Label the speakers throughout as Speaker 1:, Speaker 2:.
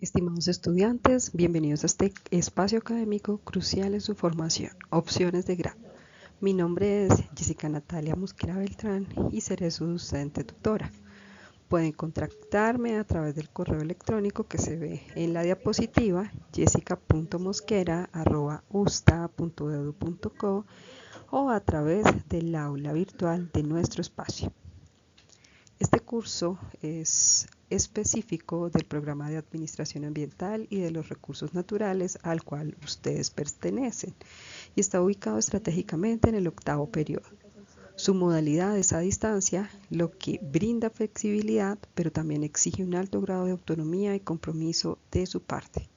Speaker 1: Estimados estudiantes, bienvenidos a este espacio académico crucial en su formación, opciones de grado. Mi nombre es Jessica Natalia Mosquera Beltrán y seré su docente tutora. Pueden contactarme a través del correo electrónico que se ve en la diapositiva jessica.mosquera@usta.edu.co o a través del aula virtual de nuestro espacio. Este curso es específico del programa de Administración Ambiental y de los Recursos Naturales al cual ustedes pertenecen y está ubicado estratégicamente en el 8º periodo. Su modalidad es a distancia, lo que brinda flexibilidad, pero también exige un alto grado de autonomía y compromiso de su parte.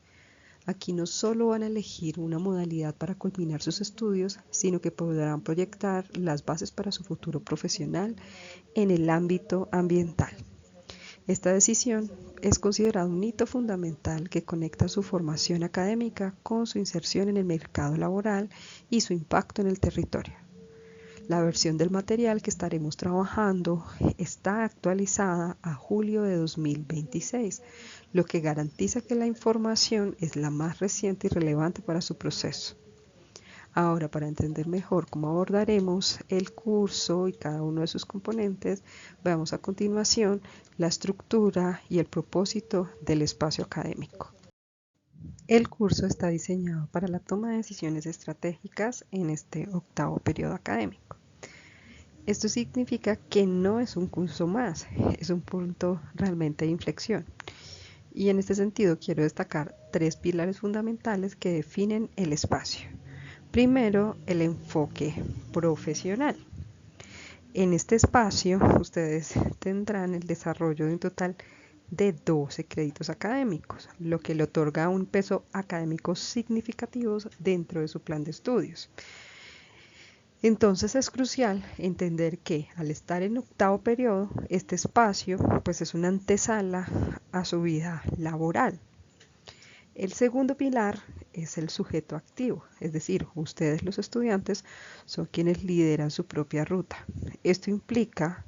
Speaker 1: Aquí no solo van a elegir una modalidad para culminar sus estudios, sino que podrán proyectar las bases para su futuro profesional en el ámbito ambiental. Esta decisión es considerada un hito fundamental que conecta su formación académica con su inserción en el mercado laboral y su impacto en el territorio. La versión del material que estaremos trabajando está actualizada a julio de 2026, lo que garantiza que la información es la más reciente y relevante para su proceso. Ahora, para entender mejor cómo abordaremos el curso y cada uno de sus componentes, veamos a continuación la estructura y el propósito del espacio académico. El curso está diseñado para la toma de decisiones estratégicas en este 8º periodo académico. Esto significa que no es un curso más, es un punto realmente de inflexión. Y en este sentido quiero destacar 3 pilares fundamentales que definen el espacio. Primero, el enfoque profesional. En este espacio ustedes tendrán el desarrollo de un total de 12 créditos académicos, lo que le otorga un peso académico significativo dentro de su plan de estudios. Entonces es crucial entender que al estar en 8º periodo, este espacio pues es una antesala a su vida laboral. El segundo pilar es el sujeto activo, es decir, ustedes los estudiantes son quienes lideran su propia ruta. Esto implica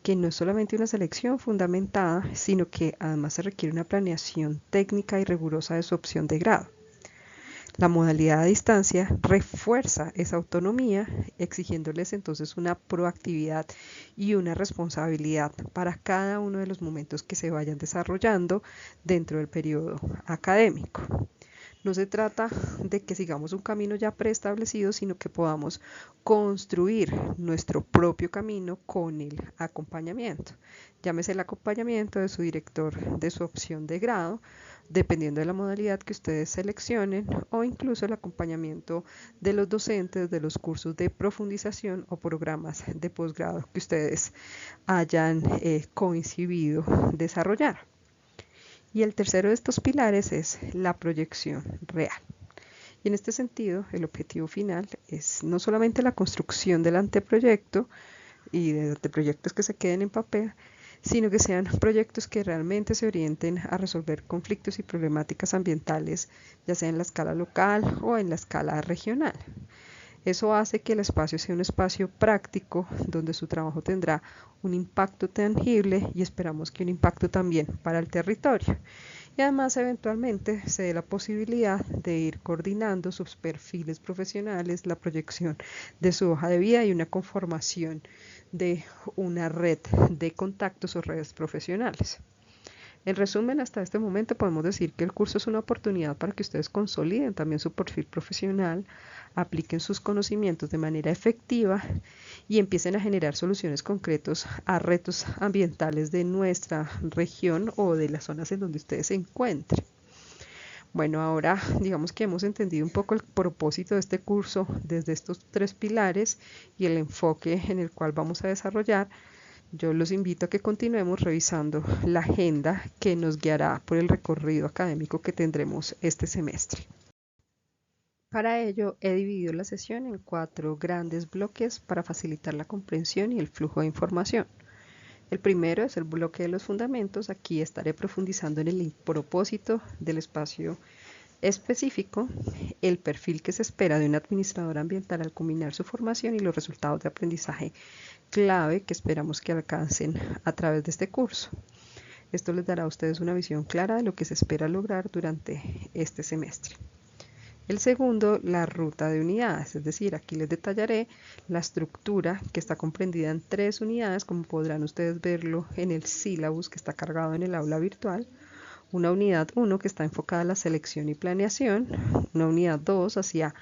Speaker 1: que no es solamente una selección fundamentada, sino que además se requiere una planeación técnica y rigurosa de su opción de grado. La modalidad a distancia refuerza esa autonomía, exigiéndoles entonces una proactividad y una responsabilidad para cada uno de los momentos que se vayan desarrollando dentro del periodo académico. No se trata de que sigamos un camino ya preestablecido, sino que podamos construir nuestro propio camino con el acompañamiento. Llámese el acompañamiento de su director de su opción de grado, dependiendo de la modalidad que ustedes seleccionen, o incluso el acompañamiento de los docentes de los cursos de profundización o programas de posgrado que ustedes hayan coincidido desarrollar. Y el tercero de estos pilares es la proyección real. Y en este sentido, el objetivo final es no solamente la construcción del anteproyecto y de anteproyectos que se queden en papel, sino que sean proyectos que realmente se orienten a resolver conflictos y problemáticas ambientales, ya sea en la escala local o en la escala regional. Eso hace que el espacio sea un espacio práctico donde su trabajo tendrá un impacto tangible y esperamos que un impacto también para el territorio. Y además eventualmente se dé la posibilidad de ir coordinando sus perfiles profesionales, la proyección de su hoja de vida y una conformación de una red de contactos o redes profesionales. En resumen, hasta este momento podemos decir que el curso es una oportunidad para que ustedes consoliden también su perfil profesional, apliquen sus conocimientos de manera efectiva y empiecen a generar soluciones concretas a retos ambientales de nuestra región o de las zonas en donde ustedes se encuentren. Bueno, ahora digamos que hemos entendido un poco el propósito de este curso desde estos 3 pilares y el enfoque en el cual vamos a desarrollar. Yo los invito a que continuemos revisando la agenda que nos guiará por el recorrido académico que tendremos este semestre. Para ello, he dividido la sesión en 4 grandes bloques para facilitar la comprensión y el flujo de información. El primero es el bloque de los fundamentos. Aquí estaré profundizando en el propósito del espacio específico, el perfil que se espera de un administrador ambiental al culminar su formación y los resultados de aprendizaje clave que esperamos que alcancen a través de este curso. Esto les dará a ustedes una visión clara de lo que se espera lograr durante este semestre. El segundo, la ruta de unidades, es decir, aquí les detallaré la estructura que está comprendida en 3 unidades, como podrán ustedes verlo en el sílabus que está cargado en el aula virtual. Una unidad 1 que está enfocada a la selección y planeación, una unidad 2 hacia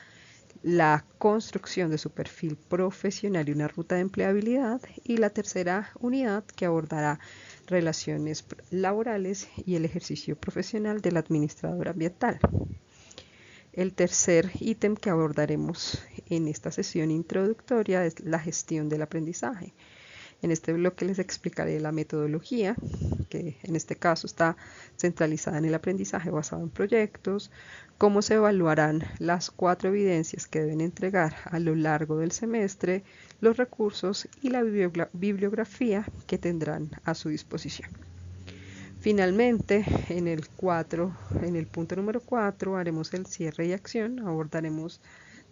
Speaker 1: la construcción de su perfil profesional y una ruta de empleabilidad, y la tercera unidad que abordará relaciones laborales y el ejercicio profesional del administrador ambiental. El tercer ítem que abordaremos en esta sesión introductoria es la gestión del aprendizaje. En este bloque les explicaré la metodología, que en este caso está centralizada en el aprendizaje basado en proyectos, cómo se evaluarán las 4 evidencias que deben entregar a lo largo del semestre, los recursos y la bibliografía que tendrán a su disposición. Finalmente, en el punto número 4, haremos el cierre y acción. Abordaremos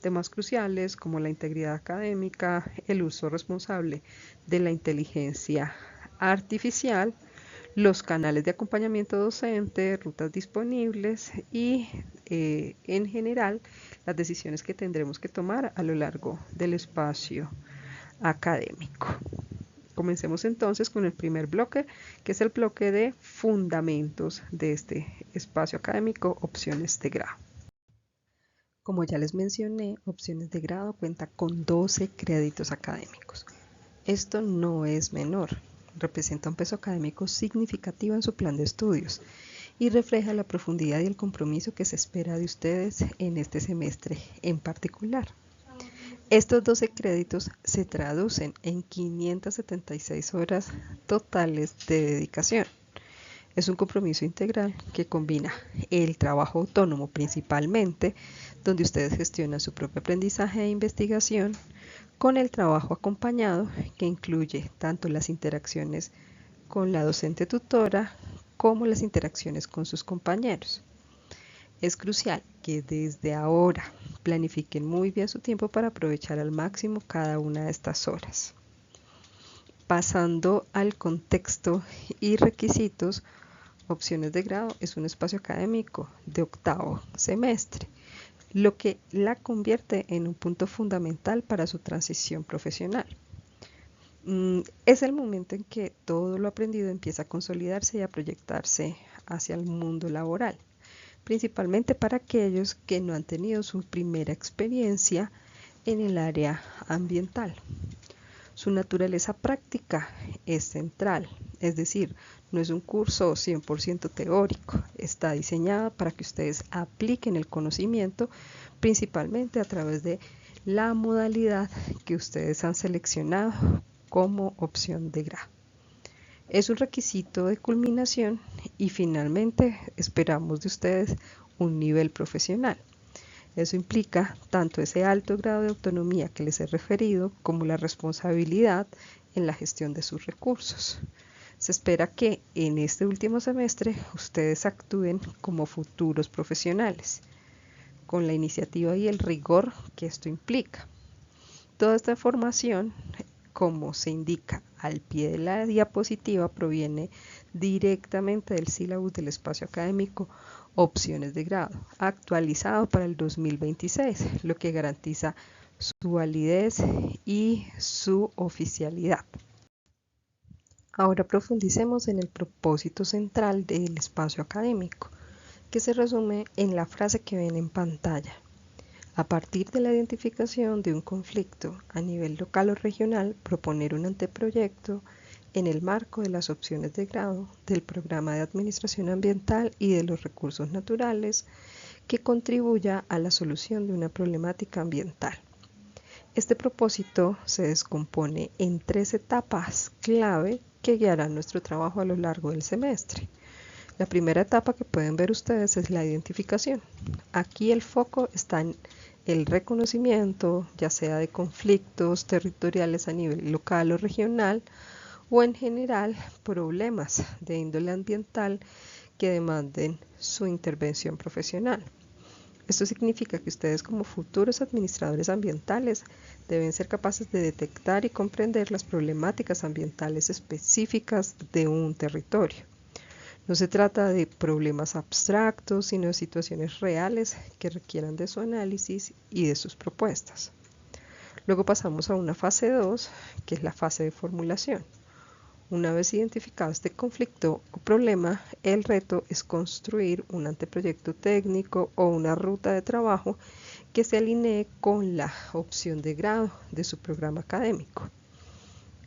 Speaker 1: temas cruciales como la integridad académica, el uso responsable de la inteligencia artificial, los canales de acompañamiento docente, rutas disponibles y, en general, las decisiones que tendremos que tomar a lo largo del espacio académico. Comencemos entonces con el primer bloque, que es el bloque de fundamentos de este espacio académico, opciones de grado. Como ya les mencioné, opciones de grado cuenta con 12 créditos académicos. Esto no es menor, representa un peso académico significativo en su plan de estudios y refleja la profundidad y el compromiso que se espera de ustedes en este semestre en particular. Estos 12 créditos se traducen en 576 horas totales de dedicación. Es un compromiso integral que combina el trabajo autónomo principalmente, donde ustedes gestionan su propio aprendizaje e investigación, con el trabajo acompañado, que incluye tanto las interacciones con la docente tutora como las interacciones con sus compañeros. Es crucial que desde ahora planifiquen muy bien su tiempo para aprovechar al máximo cada una de estas horas. Pasando al contexto y requisitos, opciones de grado es un espacio académico de 8º semestre, lo que la convierte en un punto fundamental para su transición profesional. Es el momento en que todo lo aprendido empieza a consolidarse y a proyectarse hacia el mundo laboral, principalmente para aquellos que no han tenido su primera experiencia en el área ambiental. Su naturaleza práctica es central, es decir, no es un curso 100% teórico, está diseñado para que ustedes apliquen el conocimiento principalmente a través de la modalidad que ustedes han seleccionado como opción de grado. Es un requisito de culminación y finalmente esperamos de ustedes un nivel profesional. Eso implica tanto ese alto grado de autonomía que les he referido como la responsabilidad en la gestión de sus recursos. Se espera que en este último semestre ustedes actúen como futuros profesionales, con la iniciativa y el rigor que esto implica. Toda esta información, como se indica al pie de la diapositiva, proviene directamente del sílabus del espacio académico Opciones de grado, actualizado para el 2026, lo que garantiza su validez y su oficialidad. Ahora profundicemos en el propósito central del espacio académico, que se resume en la frase que ven en pantalla. A partir de la identificación de un conflicto a nivel local o regional, proponer un anteproyecto en el marco de las opciones de grado del Programa de Administración Ambiental y de los Recursos Naturales que contribuya a la solución de una problemática ambiental. Este propósito se descompone en 3 etapas clave que guiarán nuestro trabajo a lo largo del semestre. La primera etapa que pueden ver ustedes es la identificación. Aquí el foco está en el reconocimiento, ya sea de conflictos territoriales a nivel local o regional, o en general problemas de índole ambiental que demanden su intervención profesional. Esto significa que ustedes como futuros administradores ambientales deben ser capaces de detectar y comprender las problemáticas ambientales específicas de un territorio. No se trata de problemas abstractos, sino de situaciones reales que requieran de su análisis y de sus propuestas. Luego pasamos a una fase 2, que es la fase de formulación. Una vez identificado este conflicto o problema, el reto es construir un anteproyecto técnico o una ruta de trabajo que se alinee con la opción de grado de su programa académico.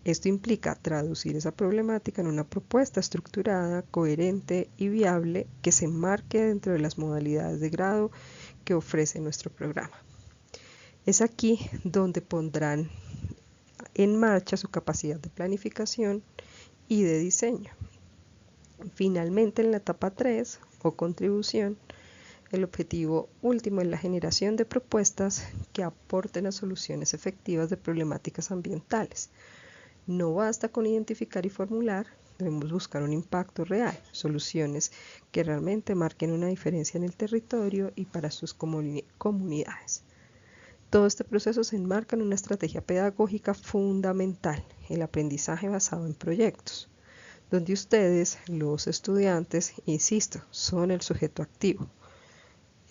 Speaker 1: Esto implica traducir esa problemática en una propuesta estructurada, coherente y viable que se enmarque dentro de las modalidades de grado que ofrece nuestro programa. Es aquí donde pondrán en marcha su capacidad de planificación y de diseño. Finalmente, en la etapa 3 o contribución, el objetivo último es la generación de propuestas que aporten a soluciones efectivas de problemáticas ambientales. No basta con identificar y formular, debemos buscar un impacto real, soluciones que realmente marquen una diferencia en el territorio y para sus comunidades. Todo este proceso se enmarca en una estrategia pedagógica fundamental, el aprendizaje basado en proyectos, donde ustedes, los estudiantes, insisto, son el sujeto activo.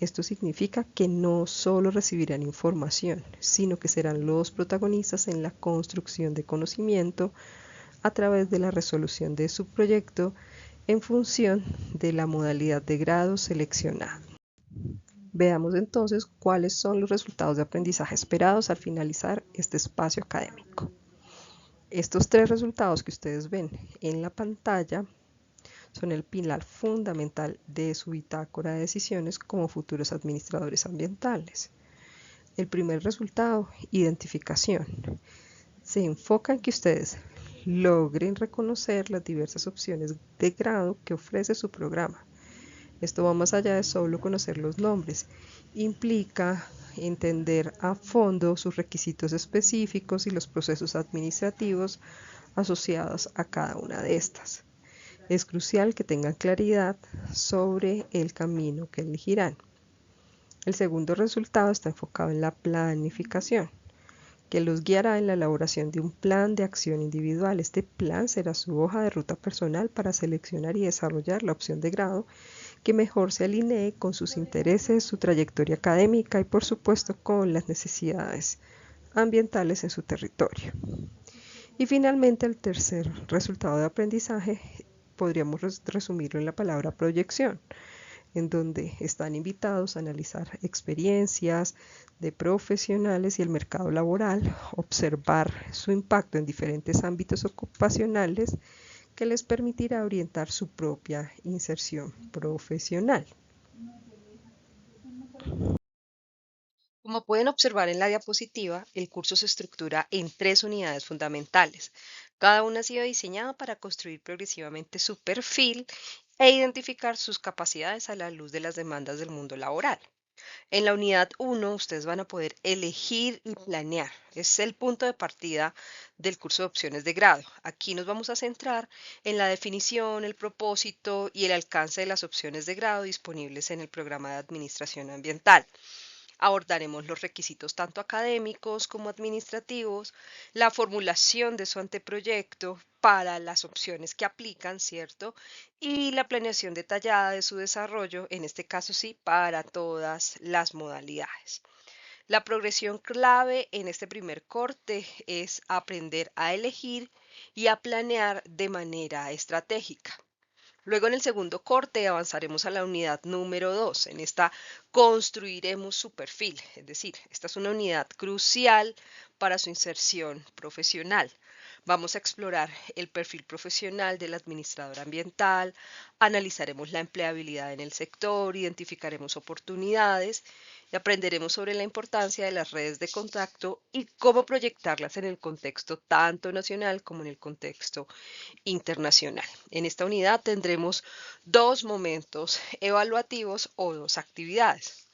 Speaker 1: Esto significa que no solo recibirán información, sino que serán los protagonistas en la construcción de conocimiento a través de la resolución de su proyecto en función de la modalidad de grado seleccionada. Veamos entonces cuáles son los resultados de aprendizaje esperados al finalizar este espacio académico. Estos 3 resultados que ustedes ven en la pantalla son el pilar fundamental de su bitácora de decisiones como futuros administradores ambientales. El primer resultado, identificación. Se enfoca en que ustedes logren reconocer las diversas opciones de grado que ofrece su programa. Esto va más allá de solo conocer los nombres. Implica entender a fondo sus requisitos específicos y los procesos administrativos asociados a cada una de estas. Es crucial que tengan claridad sobre el camino que elegirán. El segundo resultado está enfocado en la planificación, que los guiará en la elaboración de un plan de acción individual. Este plan será su hoja de ruta personal para seleccionar y desarrollar la opción de grado que mejor se alinee con sus intereses, su trayectoria académica y por supuesto con las necesidades ambientales en su territorio. Y finalmente el tercer resultado de aprendizaje podríamos resumirlo en la palabra proyección, en donde están invitados a analizar experiencias de profesionales y el mercado laboral, observar su impacto en diferentes ámbitos ocupacionales que les permitirá orientar su propia inserción profesional. Como pueden observar en la diapositiva, el curso se estructura en 3 unidades fundamentales. Cada una ha sido diseñada para construir progresivamente su perfil e identificar sus capacidades a la luz de las demandas del mundo laboral. En la unidad 1, ustedes van a poder elegir y planear. Es el punto de partida del curso de opciones de grado. Aquí nos vamos a centrar en la definición, el propósito y el alcance de las opciones de grado disponibles en el programa de administración ambiental. Abordaremos los requisitos tanto académicos como administrativos, la formulación de su anteproyecto para las opciones que aplican, ¿cierto? Y la planeación detallada de su desarrollo, en este caso sí, para todas las modalidades. La progresión clave en este primer corte es aprender a elegir y a planear de manera estratégica. Luego en el segundo corte avanzaremos a la unidad número 2. En esta construiremos su perfil, es decir, esta es una unidad crucial para su inserción profesional. Vamos a explorar el perfil profesional del administrador ambiental, analizaremos la empleabilidad en el sector, identificaremos oportunidades y aprenderemos sobre la importancia de las redes de contacto y cómo proyectarlas en el contexto tanto nacional como en el contexto internacional. En esta unidad tendremos 2 momentos evaluativos o 2 actividades.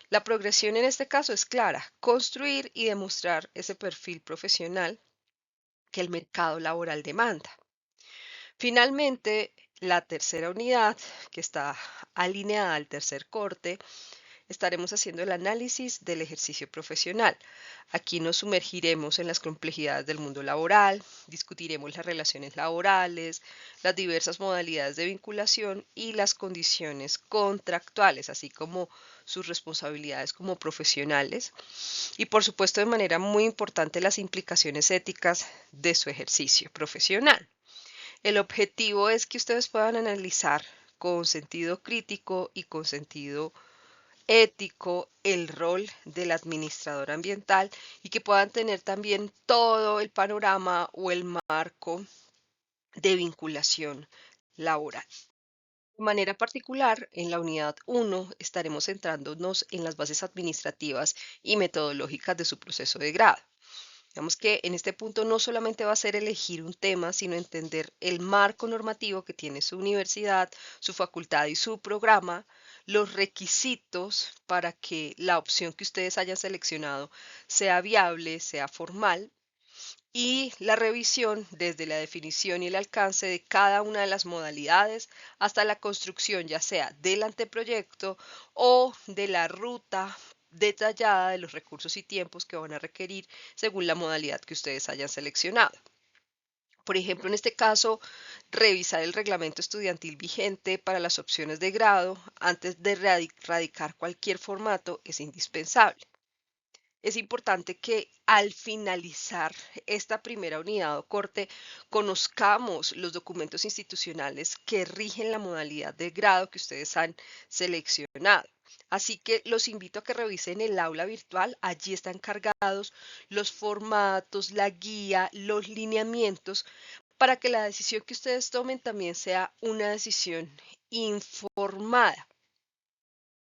Speaker 1: La progresión en este caso es clara: construir y demostrar ese perfil profesional que el mercado laboral demanda. Finalmente, la tercera unidad, que está alineada al tercer corte, estaremos haciendo el análisis del ejercicio profesional. Aquí nos sumergiremos en las complejidades del mundo laboral, discutiremos las relaciones laborales, las diversas modalidades de vinculación y las condiciones contractuales, así como sus responsabilidades como profesionales y, por supuesto, de manera muy importante, las implicaciones éticas de su ejercicio profesional. El objetivo es que ustedes puedan analizar con sentido crítico y con sentido ético el rol del administrador ambiental y que puedan tener también todo el panorama o el marco de vinculación laboral. De manera particular, en la unidad 1 estaremos centrándonos en las bases administrativas y metodológicas de su proceso de grado. Digamos que en este punto no solamente va a ser elegir un tema, sino entender el marco normativo que tiene su universidad, su facultad y su programa, los requisitos para que la opción que ustedes hayan seleccionado sea viable, sea formal, y la revisión desde la definición y el alcance de cada una de las modalidades hasta la construcción ya sea del anteproyecto o de la ruta detallada de los recursos y tiempos que van a requerir según la modalidad que ustedes hayan seleccionado. Por ejemplo, en este caso, revisar el reglamento estudiantil vigente para las opciones de grado antes de radicar cualquier formato es indispensable. Es importante que al finalizar esta primera unidad o corte conozcamos los documentos institucionales que rigen la modalidad de grado que ustedes han seleccionado. Así que los invito a que revisen el aula virtual. Allí están cargados los formatos, la guía, los lineamientos para que la decisión que ustedes tomen también sea una decisión informada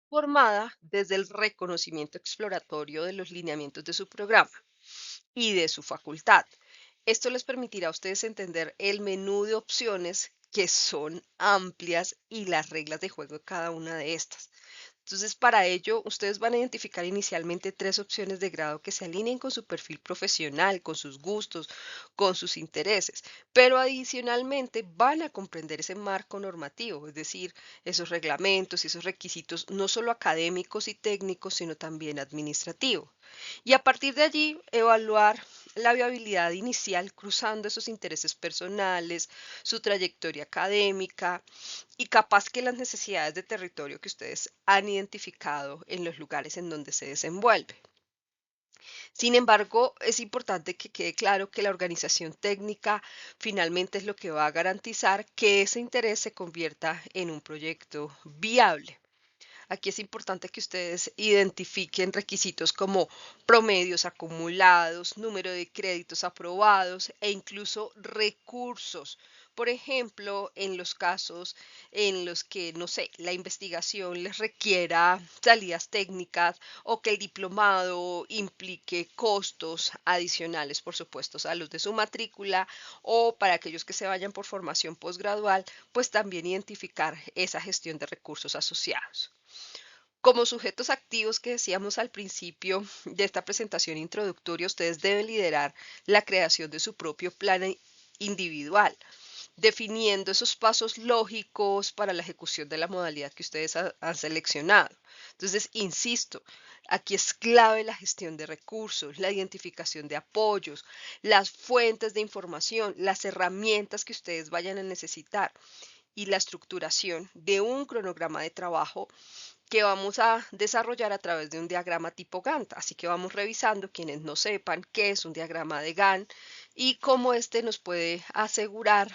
Speaker 1: formada desde el reconocimiento exploratorio de los lineamientos de su programa y de su facultad. Esto les permitirá a ustedes entender el menú de opciones que son amplias y las reglas de juego de cada una de estas. Entonces, para ello, ustedes van a identificar inicialmente 3 opciones de grado que se alineen con su perfil profesional, con sus gustos, con sus intereses, pero adicionalmente van a comprender ese marco normativo, es decir, esos reglamentos y esos requisitos no solo académicos y técnicos, sino también administrativos. Y a partir de allí, evaluar la viabilidad inicial cruzando esos intereses personales, su trayectoria académica y capaz que las necesidades de territorio que ustedes han identificado en los lugares en donde se desenvuelve. Sin embargo, es importante que quede claro que la organización técnica finalmente es lo que va a garantizar que ese interés se convierta en un proyecto viable. Aquí es importante que ustedes identifiquen requisitos como promedios acumulados, número de créditos aprobados e incluso recursos. Por ejemplo, en los casos en los que, no sé, la investigación les requiera salidas técnicas o que el diplomado implique costos adicionales, por supuesto, a los de su matrícula o para aquellos que se vayan por formación posgradual, pues también identificar esa gestión de recursos asociados. Como sujetos activos que decíamos al principio de esta presentación introductoria, ustedes deben liderar la creación de su propio plan individual, definiendo esos pasos lógicos para la ejecución de la modalidad que ustedes han seleccionado. Entonces, insisto, aquí es clave la gestión de recursos, la identificación de apoyos, las fuentes de información, las herramientas que ustedes vayan a necesitar y la estructuración de un cronograma de trabajo que vamos a desarrollar a través de un diagrama tipo Gantt. Así que vamos revisando quienes no sepan qué es un diagrama de Gantt y cómo este nos puede asegurar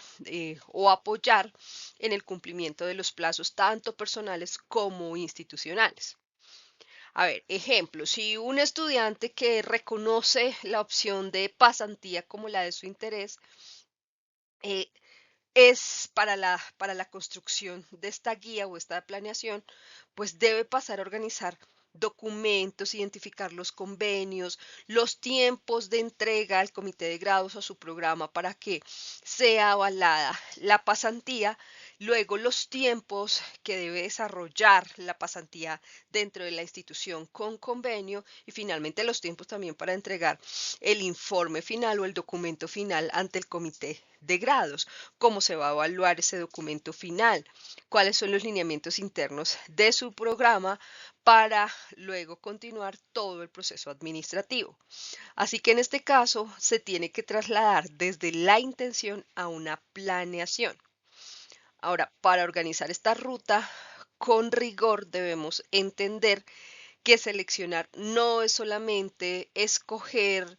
Speaker 1: o apoyar en el cumplimiento de los plazos tanto personales como institucionales. A ver, ejemplo, si un estudiante que reconoce la opción de pasantía como la de su interés, eh, es para la construcción de esta guía o esta planeación, pues debe pasar a organizar documentos, identificar los convenios, los tiempos de entrega al comité de grados o a su programa para que sea avalada la pasantía Luego, los tiempos que debe desarrollar la pasantía dentro de la institución con convenio y finalmente los tiempos también para entregar el informe final o el documento final ante el comité de grados. ¿Cómo se va a evaluar ese documento final? ¿Cuáles son los lineamientos internos de su programa para luego continuar todo el proceso administrativo? Así que en este caso se tiene que trasladar desde la intención a una planeación. Ahora, para organizar esta ruta con rigor debemos entender que seleccionar no es solamente escoger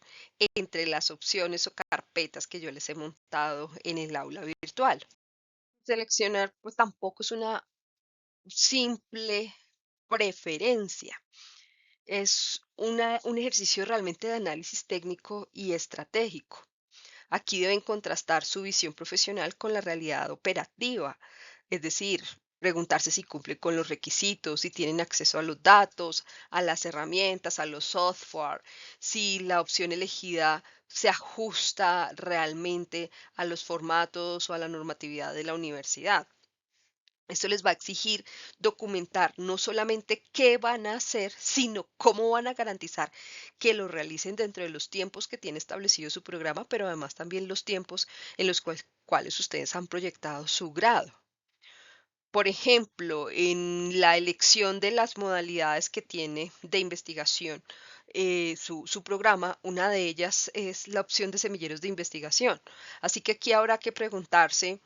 Speaker 1: entre las opciones o carpetas que yo les he montado en el aula virtual. Seleccionar pues tampoco es una simple preferencia. Es un ejercicio realmente de análisis técnico y estratégico. Aquí deben contrastar su visión profesional con la realidad operativa, es decir, preguntarse si cumplen con los requisitos, si tienen acceso a los datos, a las herramientas, a los software, si la opción elegida se ajusta realmente a los formatos o a la normatividad de la universidad. Esto les va a exigir documentar no solamente qué van a hacer, sino cómo van a garantizar que lo realicen dentro de los tiempos que tiene establecido su programa, pero además también los tiempos en los cuales ustedes han proyectado su grado. Por ejemplo, en la elección de las modalidades que tiene de investigación su programa, una de ellas es la opción de semilleros de investigación. Así que aquí habrá que preguntarse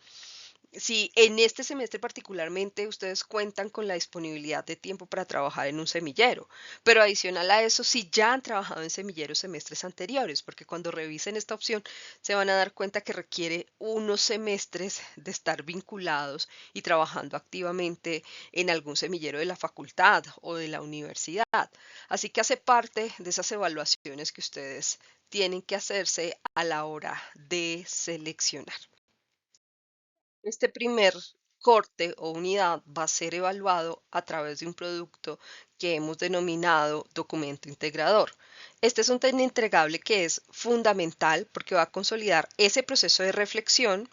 Speaker 1: si en este semestre particularmente ustedes cuentan con la disponibilidad de tiempo para trabajar en un semillero, pero adicional a eso, si ya han trabajado en semilleros semestres anteriores, porque cuando revisen esta opción se van a dar cuenta que requiere unos semestres de estar vinculados y trabajando activamente en algún semillero de la facultad o de la universidad. Así que hace parte de esas evaluaciones que ustedes tienen que hacerse a la hora de seleccionar. Este primer corte o unidad va a ser evaluado a través de un producto que hemos denominado documento integrador. Este es un tema entregable que es fundamental porque va a consolidar ese proceso de reflexión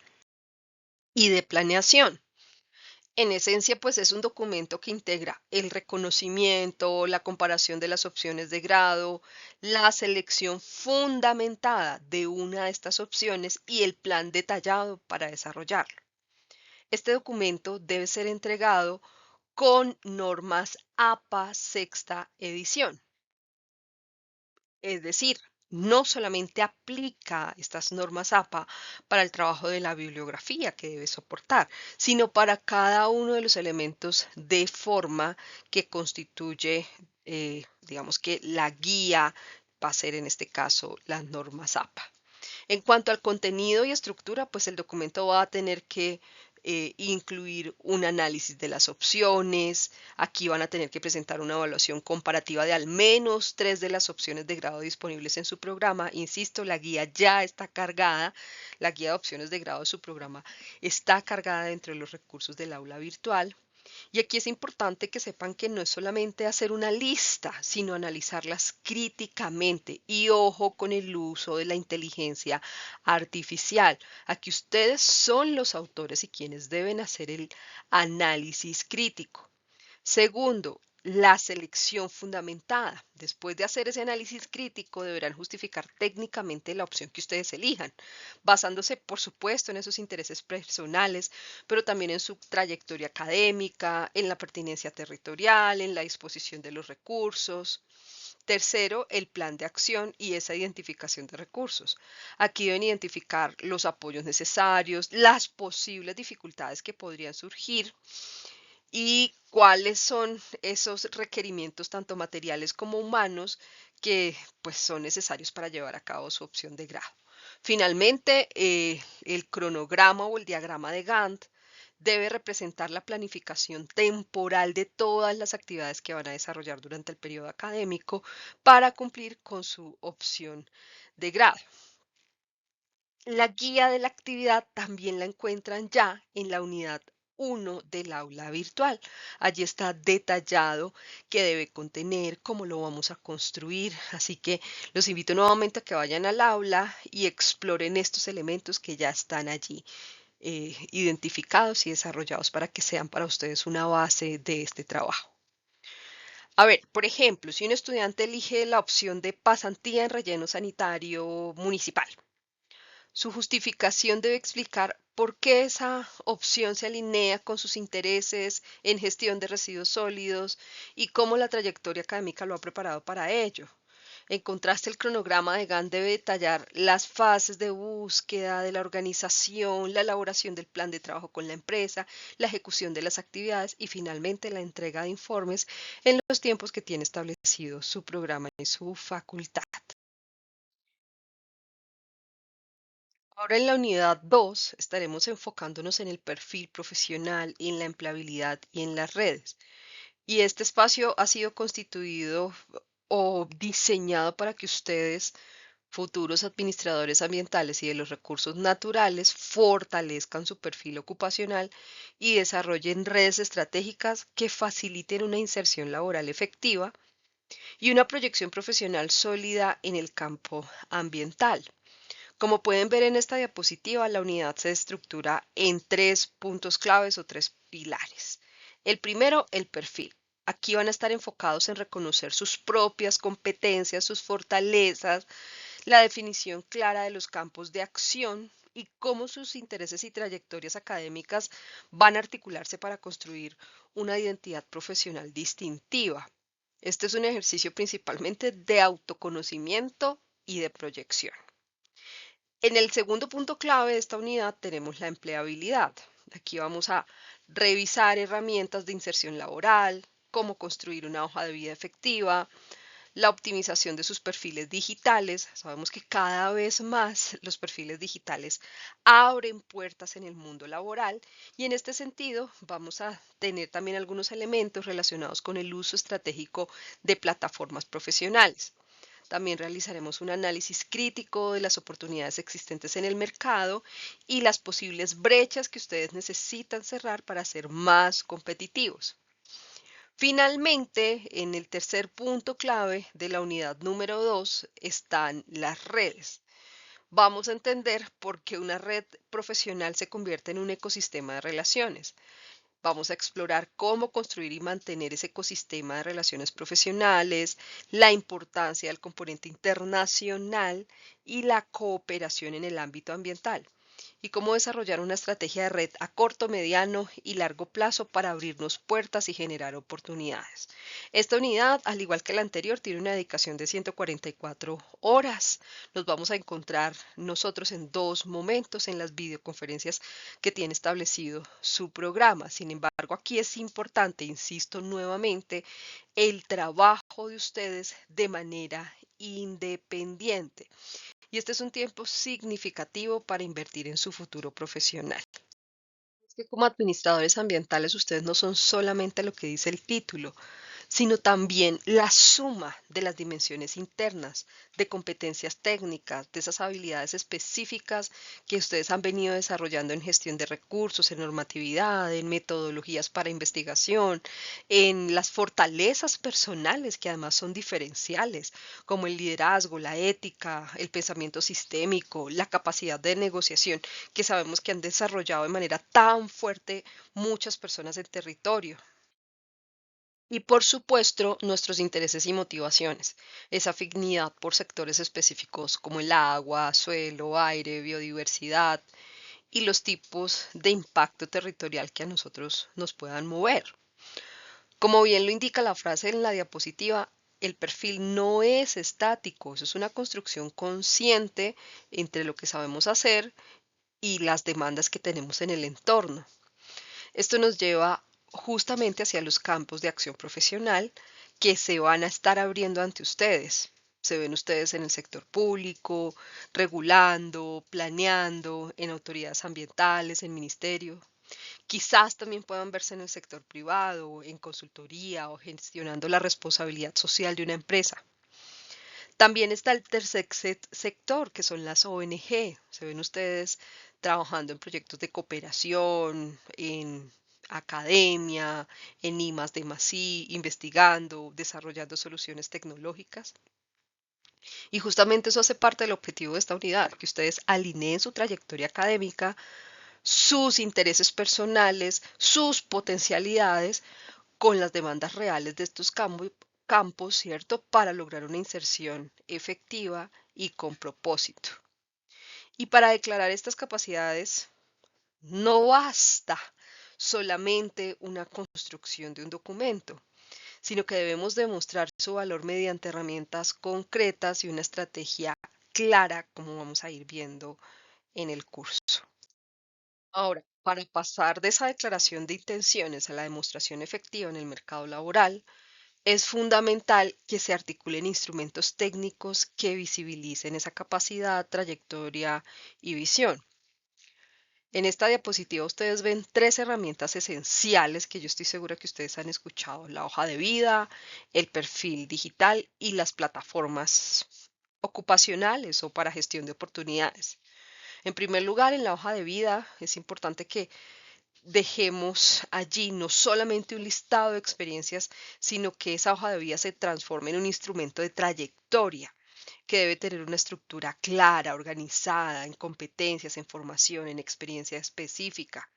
Speaker 1: y de planeación. En esencia, pues es un documento que integra el reconocimiento, la comparación de las opciones de grado, la selección fundamentada de una de estas opciones y el plan detallado para desarrollarlo. Este documento debe ser entregado con normas APA sexta edición. Es decir, no solamente aplica estas normas APA para el trabajo de la bibliografía que debe soportar, sino para cada uno de los elementos de forma que constituye, digamos que la guía va a ser en este caso las normas APA. En cuanto al contenido y estructura, pues el documento va a tener que incluir un análisis de las opciones. Aquí van a tener que presentar una evaluación comparativa de al menos 3 de las opciones de grado disponibles en su programa. Insisto, la guía ya está cargada. La guía de opciones de grado de su programa está cargada dentro de los recursos del aula virtual. Y aquí es importante que sepan que no es solamente hacer una lista, sino analizarlas críticamente. Y ojo con el uso de la inteligencia artificial. Aquí ustedes son los autores y quienes deben hacer el análisis crítico. Segundo, la selección fundamentada. Después de hacer ese análisis crítico, deberán justificar técnicamente la opción que ustedes elijan, basándose, por supuesto, en esos intereses personales, pero también en su trayectoria académica, en la pertinencia territorial, en la disposición de los recursos. Tercero, el plan de acción y esa identificación de recursos. Aquí deben identificar los apoyos necesarios, las posibles dificultades que podrían surgir y cuáles son esos requerimientos tanto materiales como humanos que pues son necesarios para llevar a cabo su opción de grado. Finalmente, el cronograma o el diagrama de Gantt debe representar la planificación temporal de todas las actividades que van a desarrollar durante el periodo académico para cumplir con su opción de grado. La guía de la actividad también la encuentran ya en la unidad 1 del aula virtual. Allí está detallado qué debe contener, cómo lo vamos a construir. Así que los invito nuevamente a que vayan al aula y exploren estos elementos que ya están allí identificados y desarrollados para que sean para ustedes una base de este trabajo. A ver, por ejemplo, si un estudiante elige la opción de pasantía en relleno sanitario municipal, su justificación debe explicar por qué esa opción se alinea con sus intereses en gestión de residuos sólidos y cómo la trayectoria académica lo ha preparado para ello. En contraste, el cronograma de GAN debe detallar las fases de búsqueda de la organización, la elaboración del plan de trabajo con la empresa, la ejecución de las actividades y finalmente la entrega de informes en los tiempos que tiene establecido su programa y su facultad. Ahora en la unidad 2 estaremos enfocándonos en el perfil profesional, en la empleabilidad y en las redes. Y este espacio ha sido constituido o diseñado para que ustedes, futuros administradores ambientales y de los recursos naturales, fortalezcan su perfil ocupacional y desarrollen redes estratégicas que faciliten una inserción laboral efectiva y una proyección profesional sólida en el campo ambiental. Como pueden ver en esta diapositiva, la unidad se estructura en tres puntos claves o tres pilares. El primero, el perfil. Aquí van a estar enfocados en reconocer sus propias competencias, sus fortalezas, la definición clara de los campos de acción y cómo sus intereses y trayectorias académicas van a articularse para construir una identidad profesional distintiva. Este es un ejercicio principalmente de autoconocimiento y de proyección. En el segundo punto clave de esta unidad tenemos la empleabilidad. Aquí vamos a revisar herramientas de inserción laboral, cómo construir una hoja de vida efectiva, la optimización de sus perfiles digitales. Sabemos que cada vez más los perfiles digitales abren puertas en el mundo laboral y en este sentido vamos a tener también algunos elementos relacionados con el uso estratégico de plataformas profesionales. También realizaremos un análisis crítico de las oportunidades existentes en el mercado y las posibles brechas que ustedes necesitan cerrar para ser más competitivos. Finalmente, en el tercer punto clave de la unidad número 2 están las redes. Vamos a entender por qué una red profesional se convierte en un ecosistema de relaciones. Vamos a explorar cómo construir y mantener ese ecosistema de relaciones profesionales, la importancia del componente internacional y la cooperación en el ámbito ambiental, y cómo desarrollar una estrategia de red a corto, mediano y largo plazo para abrirnos puertas y generar oportunidades. Esta unidad, al igual que la anterior, tiene una dedicación de 144 horas. Nos vamos a encontrar nosotros en dos momentos en las videoconferencias que tiene establecido su programa. Sin embargo, aquí es importante, insisto nuevamente, el trabajo de ustedes de manera independiente. Y este es un tiempo significativo para invertir en su futuro profesional. Es que como administradores ambientales ustedes no son solamente lo que dice el título, sino también la suma de las dimensiones internas, de competencias técnicas, de esas habilidades específicas que ustedes han venido desarrollando en gestión de recursos, en normatividad, en metodologías para investigación, en las fortalezas personales que además son diferenciales, como el liderazgo, la ética, el pensamiento sistémico, la capacidad de negociación, que sabemos que han desarrollado de manera tan fuerte muchas personas en territorio. Y por supuesto, nuestros intereses y motivaciones, esa afinidad por sectores específicos como el agua, suelo, aire, biodiversidad y los tipos de impacto territorial que a nosotros nos puedan mover. Como bien lo indica la frase en la diapositiva, el perfil no es estático, eso es una construcción consciente entre lo que sabemos hacer y las demandas que tenemos en el entorno. Esto nos lleva justamente hacia los campos de acción profesional que se van a estar abriendo ante ustedes. Se ven ustedes en el sector público, regulando, planeando, en autoridades ambientales, en ministerio. Quizás también puedan verse en el sector privado, en consultoría o gestionando la responsabilidad social de una empresa. También está el tercer sector, que son las ONG. Se ven ustedes trabajando en proyectos de cooperación, en academia, en I+D+I, investigando, desarrollando soluciones tecnológicas. Y justamente eso hace parte del objetivo de esta unidad, que ustedes alineen su trayectoria académica sus intereses personales, sus potencialidades con las demandas reales de estos campos, ¿cierto? Para lograr una inserción efectiva y con propósito. Y para declarar estas capacidades, no basta solamente una construcción de un documento, sino que debemos demostrar su valor mediante herramientas concretas y una estrategia clara, como vamos a ir viendo en el curso. Ahora, para pasar de esa declaración de intenciones a la demostración efectiva en el mercado laboral, es fundamental que se articulen instrumentos técnicos que visibilicen esa capacidad, trayectoria y visión. En esta diapositiva ustedes ven tres herramientas esenciales que yo estoy segura que ustedes han escuchado: la hoja de vida, el perfil digital y las plataformas ocupacionales o para gestión de oportunidades. En primer lugar, en la hoja de vida es importante que dejemos allí no solamente un listado de experiencias, sino que esa hoja de vida se transforme en un instrumento de trayectoria que debe tener una estructura clara, organizada, en competencias, en formación, en experiencia específica.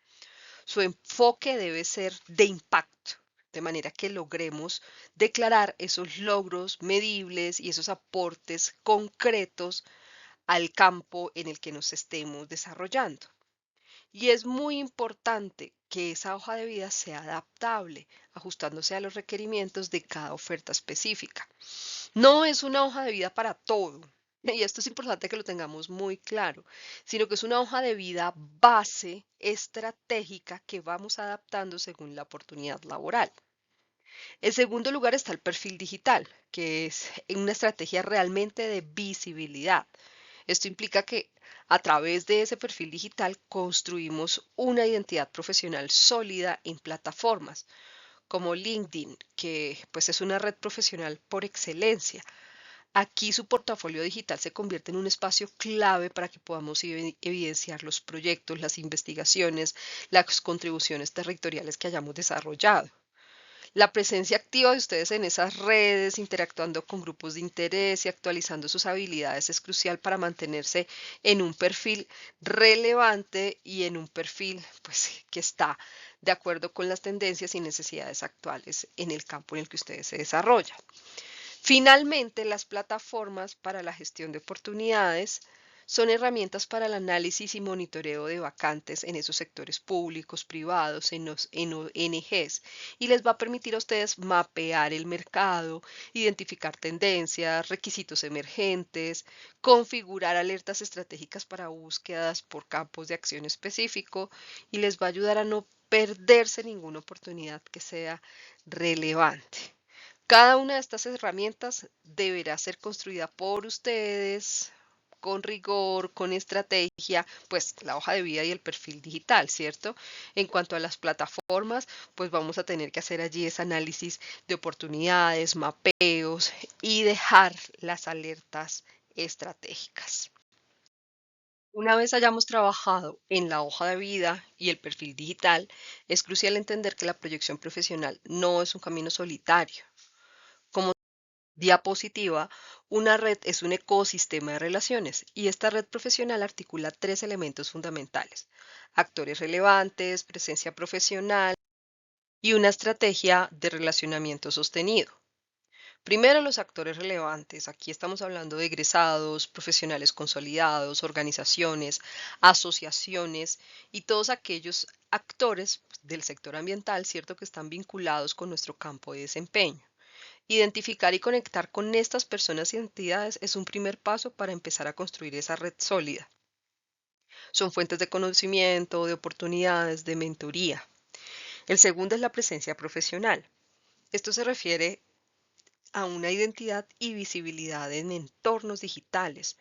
Speaker 1: Su enfoque debe ser de impacto, de manera que logremos declarar esos logros medibles y esos aportes concretos al campo en el que nos estemos desarrollando. Y es muy importante que esa hoja de vida sea adaptable, ajustándose a los requerimientos de cada oferta específica. No es una hoja de vida para todo, y esto es importante que lo tengamos muy claro, sino que es una hoja de vida base estratégica que vamos adaptando según la oportunidad laboral. En segundo lugar está el perfil digital, que es una estrategia realmente de visibilidad. Esto implica que a través de ese perfil digital construimos una identidad profesional sólida en plataformas como LinkedIn, que pues es una red profesional por excelencia. Aquí su portafolio digital se convierte en un espacio clave para que podamos evidenciar los proyectos, las investigaciones, las contribuciones territoriales que hayamos desarrollado. La presencia activa de ustedes en esas redes, interactuando con grupos de interés y actualizando sus habilidades es crucial para mantenerse en un perfil relevante y en un perfil pues, que está de acuerdo con las tendencias y necesidades actuales en el campo en el que ustedes se desarrollan. Finalmente, las plataformas para la gestión de oportunidades son herramientas para el análisis y monitoreo de vacantes en esos sectores públicos, privados, en ONGs, y les va a permitir a ustedes mapear el mercado, identificar tendencias, requisitos emergentes, configurar alertas estratégicas para búsquedas por campos de acción específico, y les va a ayudar a no perderse ninguna oportunidad que sea relevante. Cada una de estas herramientas deberá ser construida por ustedes con rigor, con estrategia, pues la hoja de vida y el perfil digital, ¿cierto? En cuanto a las plataformas, pues vamos a tener que hacer allí ese análisis de oportunidades, mapeos y dejar las alertas estratégicas. Una vez hayamos trabajado en la hoja de vida y el perfil digital, es crucial entender que la proyección profesional no es un camino solitario. Como diapositiva, una red es un ecosistema de relaciones y esta red profesional articula tres elementos fundamentales: actores relevantes, presencia profesional y una estrategia de relacionamiento sostenido. Primero, los actores relevantes. Aquí estamos hablando de egresados, profesionales consolidados, organizaciones, asociaciones y todos aquellos actores del sector ambiental, ¿cierto?, que están vinculados con nuestro campo de desempeño. Identificar y conectar con estas personas y entidades es un primer paso para empezar a construir esa red sólida. Son fuentes de conocimiento, de oportunidades, de mentoría. El segundo es la presencia profesional. Esto se refiere a una identidad y visibilidad en entornos digitales.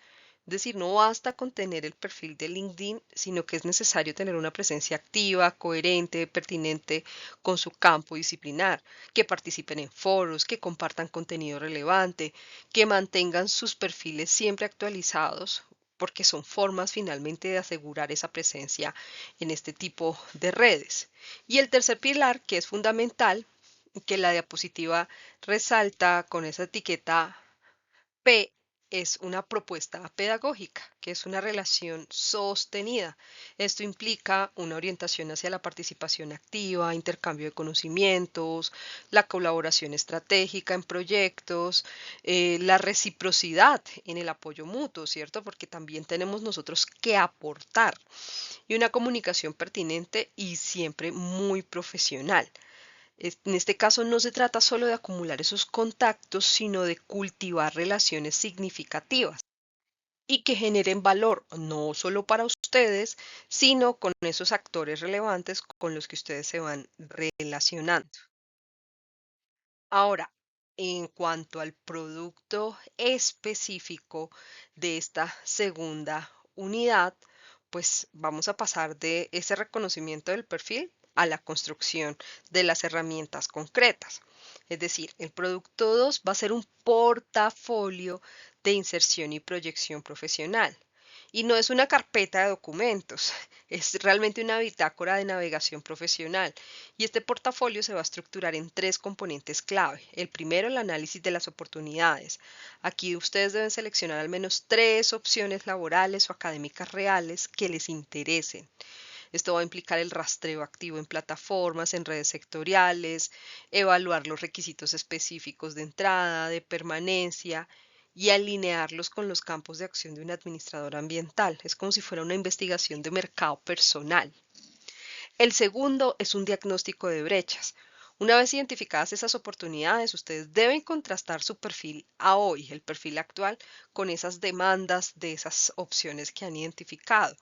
Speaker 1: Es decir, no basta con tener el perfil de LinkedIn, sino que es necesario tener una presencia activa, coherente, pertinente con su campo disciplinar, que participen en foros, que compartan contenido relevante, que mantengan sus perfiles siempre actualizados, porque son formas finalmente de asegurar esa presencia en este tipo de redes. Y el tercer pilar, que es fundamental, que la diapositiva resalta con esa etiqueta P, es una propuesta pedagógica, que es una relación sostenida. Esto implica una orientación hacia la participación activa, intercambio de conocimientos, la colaboración estratégica en proyectos, la reciprocidad en el apoyo mutuo, ¿cierto? Porque también tenemos nosotros que aportar y una comunicación pertinente y siempre muy profesional. En este caso no se trata solo de acumular esos contactos, sino de cultivar relaciones significativas y que generen valor no solo para ustedes, sino con esos actores relevantes con los que ustedes se van relacionando. Ahora, en cuanto al producto específico de esta segunda unidad, pues vamos a pasar de ese reconocimiento del perfil a la construcción de las herramientas concretas. Es decir, el producto 2 va a ser un portafolio de inserción y proyección profesional. Y no es una carpeta de documentos, es realmente una bitácora de navegación profesional. Y este portafolio se va a estructurar en tres componentes clave. El primero, el análisis de las oportunidades. Aquí ustedes deben seleccionar al menos tres opciones laborales o académicas reales que les interesen. Esto va a implicar el rastreo activo en plataformas, en redes sectoriales, evaluar los requisitos específicos de entrada, de permanencia y alinearlos con los campos de acción de un administrador ambiental. Es como si fuera una investigación de mercado personal. El segundo es un diagnóstico de brechas. Una vez identificadas esas oportunidades, ustedes deben contrastar su perfil a hoy, el perfil actual, con esas demandas de esas opciones que han identificado.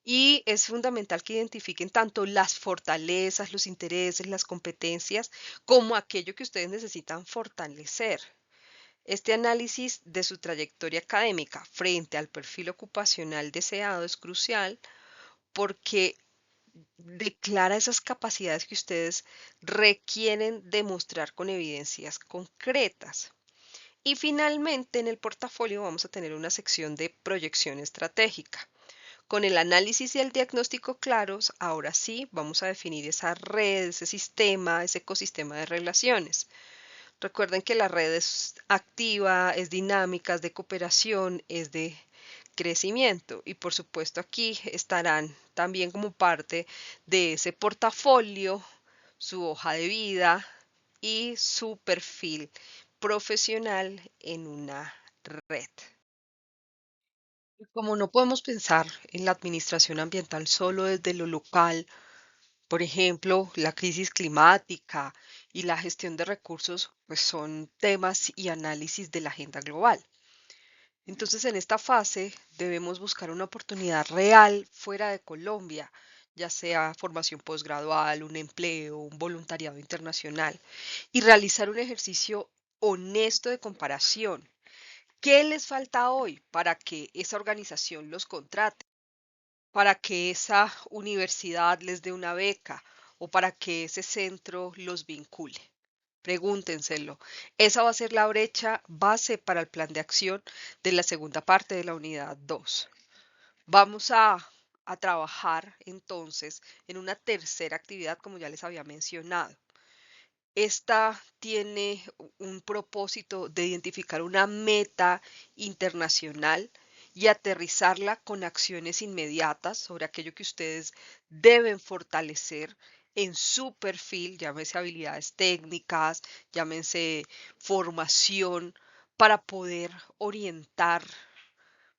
Speaker 1: Y es fundamental que identifiquen tanto las fortalezas, los intereses, las competencias, como aquello que ustedes necesitan fortalecer. Este análisis de su trayectoria académica frente al perfil ocupacional deseado es crucial porque declara esas capacidades que ustedes requieren demostrar con evidencias concretas. Y finalmente en el portafolio vamos a tener una sección de proyección estratégica. Con el análisis y el diagnóstico claros, ahora sí vamos a definir esa red, ese sistema, ese ecosistema de relaciones. Recuerden que la red es activa, es dinámica, es de cooperación, es de crecimiento y por supuesto aquí estarán también como parte de ese portafolio su hoja de vida y su perfil profesional en una red. Y como no podemos pensar en la administración ambiental solo desde lo local, por ejemplo, la crisis climática y la gestión de recursos, pues son temas y análisis de la agenda global. Entonces, en esta fase debemos buscar una oportunidad real fuera de Colombia, ya sea formación posgradual, un empleo, un voluntariado internacional, y realizar un ejercicio honesto de comparación. ¿Qué les falta hoy para que esa organización los contrate? Para que esa universidad les dé una beca o para que ese centro los vincule. Pregúntenselo. Esa va a ser la brecha base para el plan de acción de la segunda parte de la unidad 2. Vamos a trabajar entonces en una tercera actividad, como ya les había mencionado. Esta tiene un propósito de identificar una meta internacional y aterrizarla con acciones inmediatas sobre aquello que ustedes deben fortalecer en su perfil, llámese habilidades técnicas, llámense formación, para poder orientar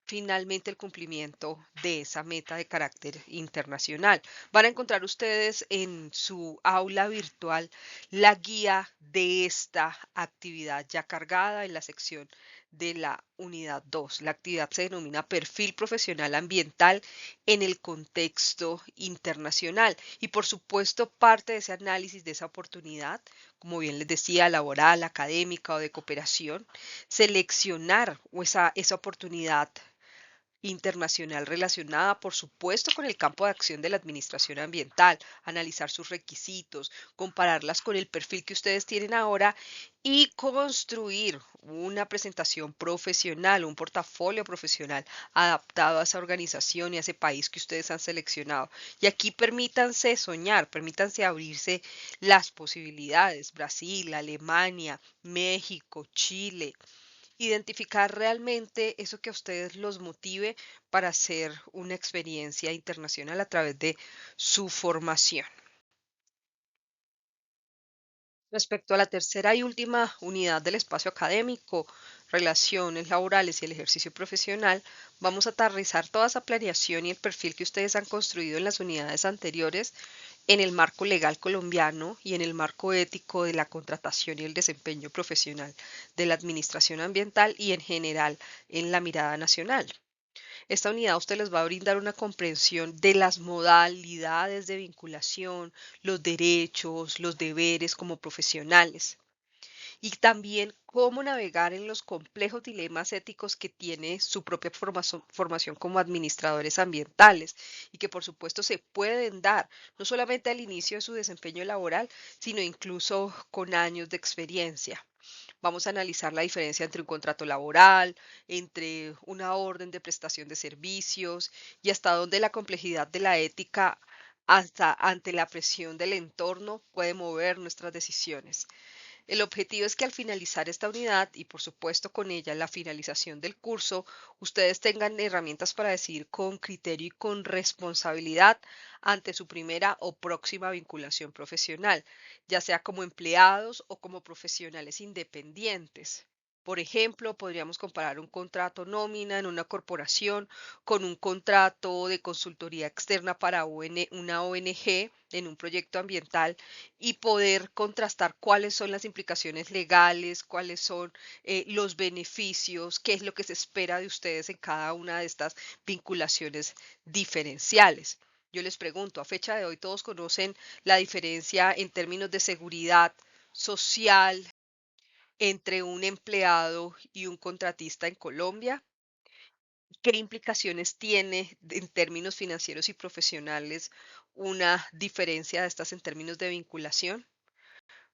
Speaker 1: finalmente el cumplimiento de esa meta de carácter internacional. Van a encontrar ustedes en su aula virtual la guía de esta actividad ya cargada en la sección de la unidad 2. La actividad se denomina Perfil Profesional Ambiental en el contexto internacional y por supuesto parte de ese análisis de esa oportunidad, como bien les decía, laboral, académica o de cooperación, seleccionar esa oportunidad internacional relacionada, por supuesto, con el campo de acción de la administración ambiental, analizar sus requisitos, compararlas con el perfil que ustedes tienen ahora y construir una presentación profesional, un portafolio profesional adaptado a esa organización y a ese país que ustedes han seleccionado. Y aquí permítanse soñar, permítanse abrirse las posibilidades. Brasil, Alemania, México, Chile, identificar realmente eso que a ustedes los motive para hacer una experiencia internacional a través de su formación. Respecto a la tercera y última unidad del espacio académico, relaciones laborales y el ejercicio profesional, vamos a aterrizar toda esa planeación y el perfil que ustedes han construido en las unidades anteriores en el marco legal colombiano y en el marco ético de la contratación y el desempeño profesional de la administración ambiental y en general en la mirada nacional. Esta unidad a usted les va a brindar una comprensión de las modalidades de vinculación, los derechos, los deberes como profesionales y también cómo navegar en los complejos dilemas éticos que tiene su propia formación como administradores ambientales y que por supuesto se pueden dar no solamente al inicio de su desempeño laboral, sino incluso con años de experiencia. Vamos a analizar la diferencia entre un contrato laboral, entre una orden de prestación de servicios y hasta dónde la complejidad de la ética hasta ante la presión del entorno puede mover nuestras decisiones. El objetivo es que al finalizar esta unidad y por supuesto con ella la finalización del curso, ustedes tengan herramientas para decidir con criterio y con responsabilidad ante su primera o próxima vinculación profesional, ya sea como empleados o como profesionales independientes. Por ejemplo, podríamos comparar un contrato nómina en una corporación con un contrato de consultoría externa para una ONG en un proyecto ambiental y poder contrastar cuáles son las implicaciones legales, cuáles son los beneficios, qué es lo que se espera de ustedes en cada una de estas vinculaciones diferenciales. Yo les pregunto, a fecha de hoy todos conocen la diferencia en términos de seguridad social entre un empleado y un contratista en Colombia. ¿Qué implicaciones tiene en términos financieros y profesionales una diferencia de estas en términos de vinculación?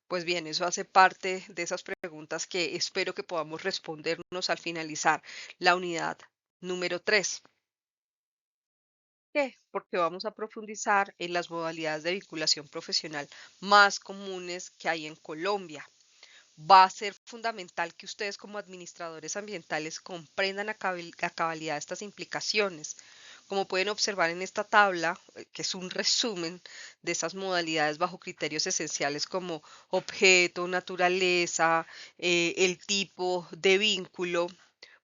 Speaker 1: Pues bien, eso hace parte de esas preguntas que espero que podamos respondernos al finalizar la unidad número 3. ¿Qué? Porque vamos a profundizar en las modalidades de vinculación profesional más comunes que hay en Colombia. Va a ser fundamental que ustedes como administradores ambientales comprendan a cabalidad estas implicaciones. Como pueden observar en esta tabla, que es un resumen de esas modalidades bajo criterios esenciales como objeto, naturaleza, el tipo de vínculo,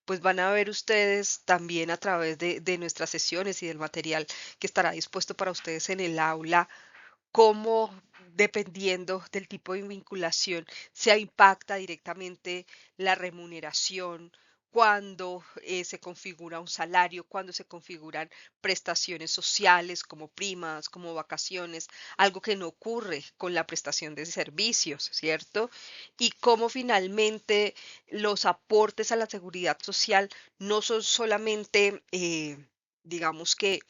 Speaker 1: pues van a ver ustedes también a través de nuestras sesiones y del material que estará dispuesto para ustedes en el aula cómo, dependiendo del tipo de vinculación, se impacta directamente la remuneración, cuando se configura un salario, cuando se configuran prestaciones sociales como primas, como vacaciones, algo que no ocurre con la prestación de servicios, ¿cierto? Y cómo finalmente los aportes a la seguridad social no son solamente, digamos que,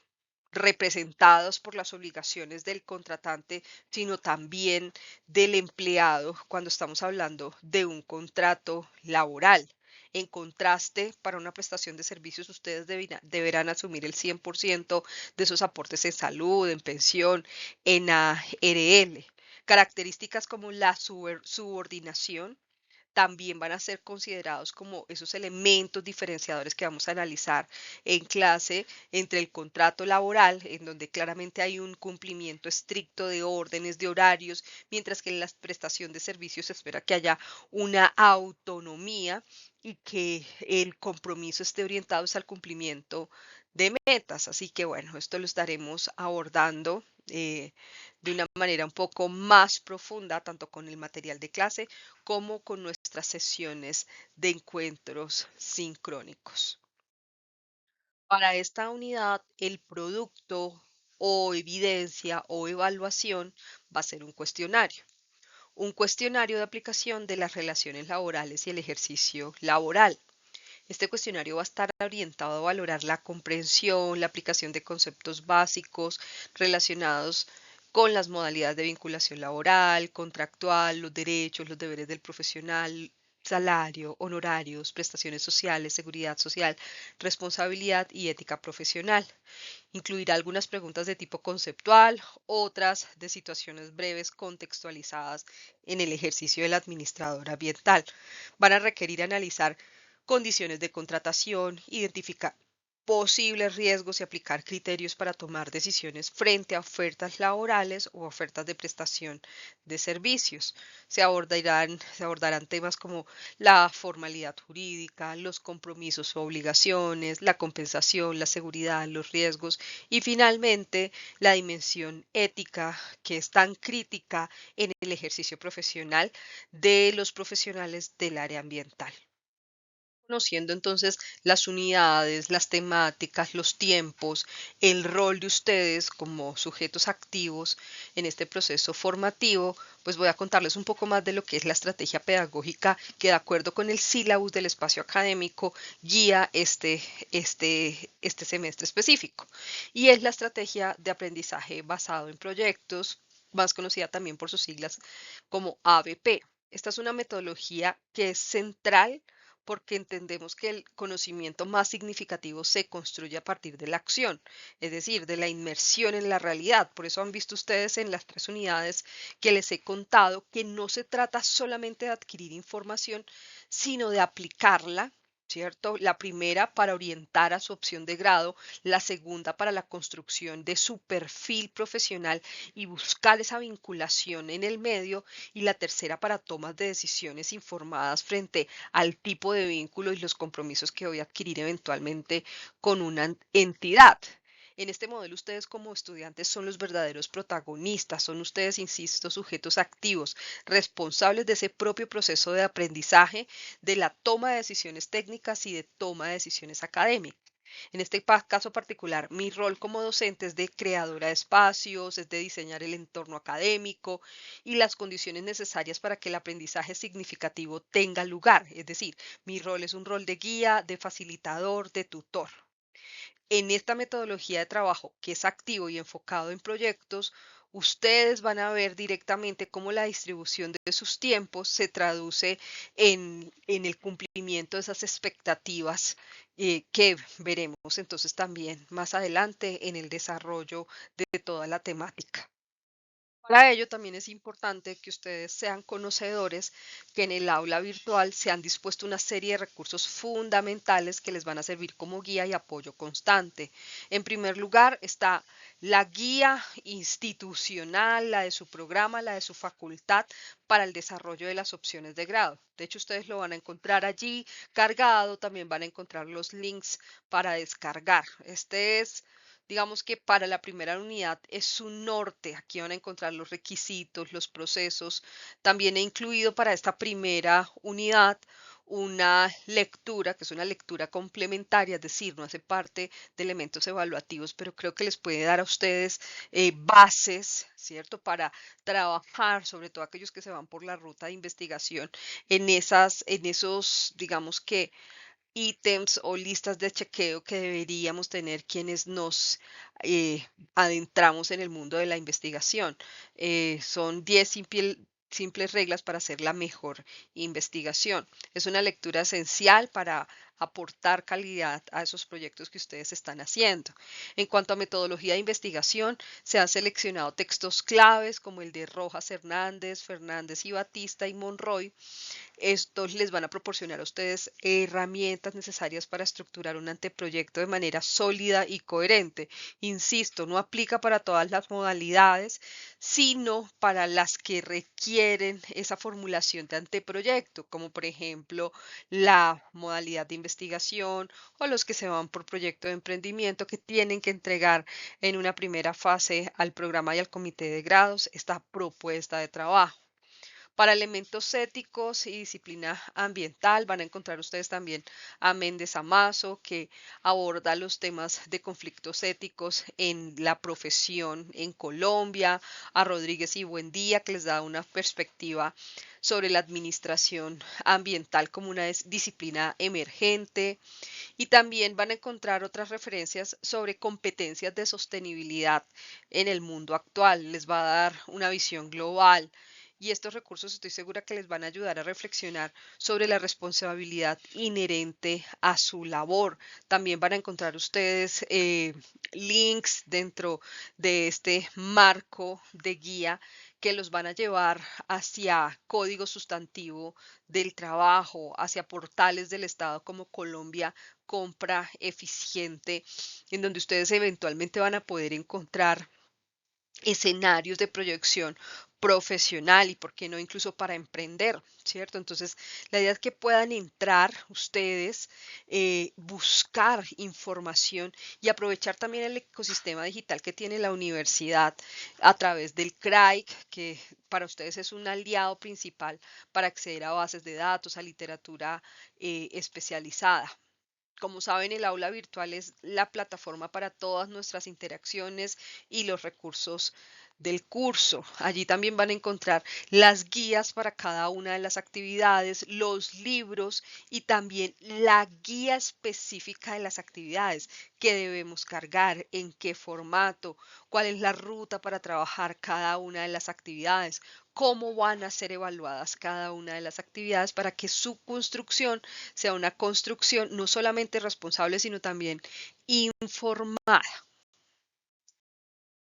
Speaker 1: representados por las obligaciones del contratante, sino también del empleado cuando estamos hablando de un contrato laboral. En contraste, para una prestación de servicios, ustedes deberán asumir el 100% de esos aportes en salud, en pensión, en ARL. Características como la subordinación también van a ser considerados como esos elementos diferenciadores que vamos a analizar en clase entre el contrato laboral, en donde claramente hay un cumplimiento estricto de órdenes, de horarios, mientras que en la prestación de servicios se espera que haya una autonomía y que el compromiso esté orientado al cumplimiento de metas. Así que bueno, esto lo estaremos abordando de una manera un poco más profunda, tanto con el material de clase como con nuestras sesiones de encuentros sincrónicos. Para esta unidad, el producto o evidencia o evaluación va a ser un cuestionario de aplicación de las relaciones laborales y el ejercicio laboral. Este cuestionario va a estar orientado a valorar la comprensión, la aplicación de conceptos básicos relacionados con las modalidades de vinculación laboral, contractual, los derechos, los deberes del profesional, salario, honorarios, prestaciones sociales, seguridad social, responsabilidad y ética profesional. Incluirá algunas preguntas de tipo conceptual, otras de situaciones breves contextualizadas en el ejercicio del administrador ambiental. Van a requerir analizar condiciones de contratación, identificar posibles riesgos y aplicar criterios para tomar decisiones frente a ofertas laborales o ofertas de prestación de servicios. Se abordarán temas como la formalidad jurídica, los compromisos o obligaciones, la compensación, la seguridad, los riesgos y finalmente la dimensión ética que es tan crítica en el ejercicio profesional de los profesionales del área ambiental. Conociendo entonces las unidades, las temáticas, los tiempos, el rol de ustedes como sujetos activos en este proceso formativo, pues voy a contarles un poco más de lo que es la estrategia pedagógica que de acuerdo con el sílabus del espacio académico guía este semestre específico. Y es la estrategia de aprendizaje basado en proyectos, más conocida también por sus siglas como ABP. Esta es una metodología que es central porque entendemos que el conocimiento más significativo se construye a partir de la acción, es decir, de la inmersión en la realidad. Por eso han visto ustedes en las 3 unidades que les he contado que no se trata solamente de adquirir información, sino de aplicarla. ¿Cierto? La primera para orientar a su opción de grado, la segunda para la construcción de su perfil profesional y buscar esa vinculación en el medio y la tercera para tomas de decisiones informadas frente al tipo de vínculo y los compromisos que voy a adquirir eventualmente con una entidad. En este modelo ustedes como estudiantes son los verdaderos protagonistas, son ustedes, insisto, sujetos activos, responsables de ese propio proceso de aprendizaje, de la toma de decisiones técnicas y de toma de decisiones académicas. En este caso particular, mi rol como docente es de creadora de espacios, es de diseñar el entorno académico y las condiciones necesarias para que el aprendizaje significativo tenga lugar. Es decir, mi rol es un rol de guía, de facilitador, de tutor. En esta metodología de trabajo que es activo y enfocado en proyectos, ustedes van a ver directamente cómo la distribución de sus tiempos se traduce en el cumplimiento de esas expectativas que veremos entonces también más adelante en el desarrollo de toda la temática. Para ello también es importante que ustedes sean conocedores que en el aula virtual se han dispuesto una serie de recursos fundamentales que les van a servir como guía y apoyo constante. En primer lugar está la guía institucional, la de su programa, la de su facultad para el desarrollo de las opciones de grado. De hecho, ustedes lo van a encontrar allí cargado, también van a encontrar los links para descargar. Este es, digamos que para la primera unidad es un norte. Aquí van a encontrar los requisitos, los procesos. También he incluido para esta primera unidad una lectura, que es una lectura complementaria, es decir, no hace parte de elementos evaluativos, pero creo que les puede dar a ustedes bases, ¿cierto? Para trabajar, sobre todo aquellos que se van por la ruta de investigación, en esos, digamos que ítems o listas de chequeo que deberíamos tener quienes nos adentramos en el mundo de la investigación. Son 10 simples reglas para hacer la mejor investigación. Es una lectura esencial para aportar calidad a esos proyectos que ustedes están haciendo. En cuanto a metodología de investigación, se han seleccionado textos claves como el de Rojas Hernández, Fernández y Batista y Monroy. Estos les van a proporcionar a ustedes herramientas necesarias para estructurar un anteproyecto de manera sólida y coherente. Insisto, no aplica para todas las modalidades, sino para las que requieren esa formulación de anteproyecto, como por ejemplo la modalidad de investigación o los que se van por proyecto de emprendimiento que tienen que entregar en una primera fase al programa y al comité de grados esta propuesta de trabajo. Para elementos éticos y disciplina ambiental van a encontrar ustedes también a Méndez Amazo, que aborda los temas de conflictos éticos en la profesión en Colombia, a Rodríguez y Buendía, que les da una perspectiva sobre la administración ambiental como una disciplina emergente. Y también van a encontrar otras referencias sobre competencias de sostenibilidad en el mundo actual. Les va a dar una visión global y estos recursos estoy segura que les van a ayudar a reflexionar sobre la responsabilidad inherente a su labor. También van a encontrar ustedes links dentro de este marco de guía que los van a llevar hacia código sustantivo del trabajo, hacia portales del Estado como Colombia Compra Eficiente, en donde ustedes eventualmente van a poder encontrar escenarios de proyección profesional y por qué no incluso para emprender, ¿cierto? Entonces, la idea es que puedan entrar ustedes, buscar información y aprovechar también el ecosistema digital que tiene la universidad a través del CRAIC, que para ustedes es un aliado principal para acceder a bases de datos, a literatura especializada. Como saben, el aula virtual es la plataforma para todas nuestras interacciones y los recursos del curso. Allí también van a encontrar las guías para cada una de las actividades, los libros y también la guía específica de las actividades que debemos cargar, en qué formato, cuál es la ruta para trabajar cada una de las actividades, cómo van a ser evaluadas cada una de las actividades para que su construcción sea una construcción no solamente responsable, sino también informada.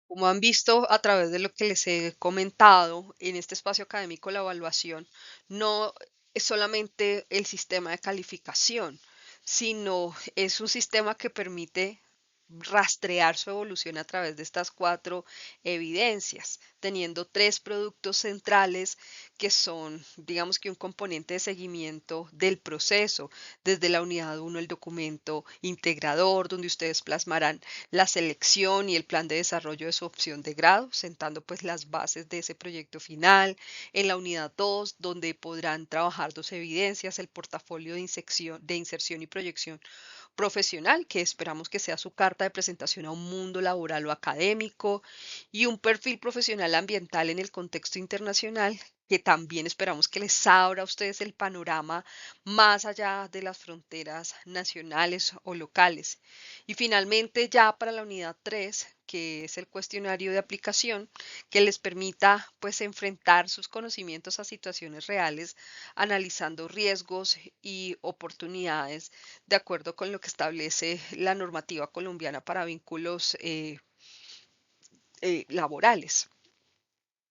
Speaker 1: Como han visto a través de lo que les he comentado, en este espacio académico la evaluación no es solamente el sistema de calificación, sino es un sistema que permite rastrear su evolución a través de estas cuatro evidencias, teniendo tres productos centrales que son, digamos que un componente de seguimiento del proceso, desde la unidad 1, el documento integrador, donde ustedes plasmarán la selección y el plan de desarrollo de su opción de grado, sentando pues las bases de ese proyecto final. En la unidad 2, donde podrán trabajar dos evidencias, el portafolio de inserción y proyección profesional, que esperamos que sea su carta de presentación a un mundo laboral o académico, y un perfil profesional ambiental en el contexto internacional, que también esperamos que les abra a ustedes el panorama más allá de las fronteras nacionales o locales. Y finalmente, ya para la unidad 3, que es el cuestionario de aplicación, que les permita pues enfrentar sus conocimientos a situaciones reales, analizando riesgos y oportunidades de acuerdo con lo que establece la normativa colombiana para vínculos laborales.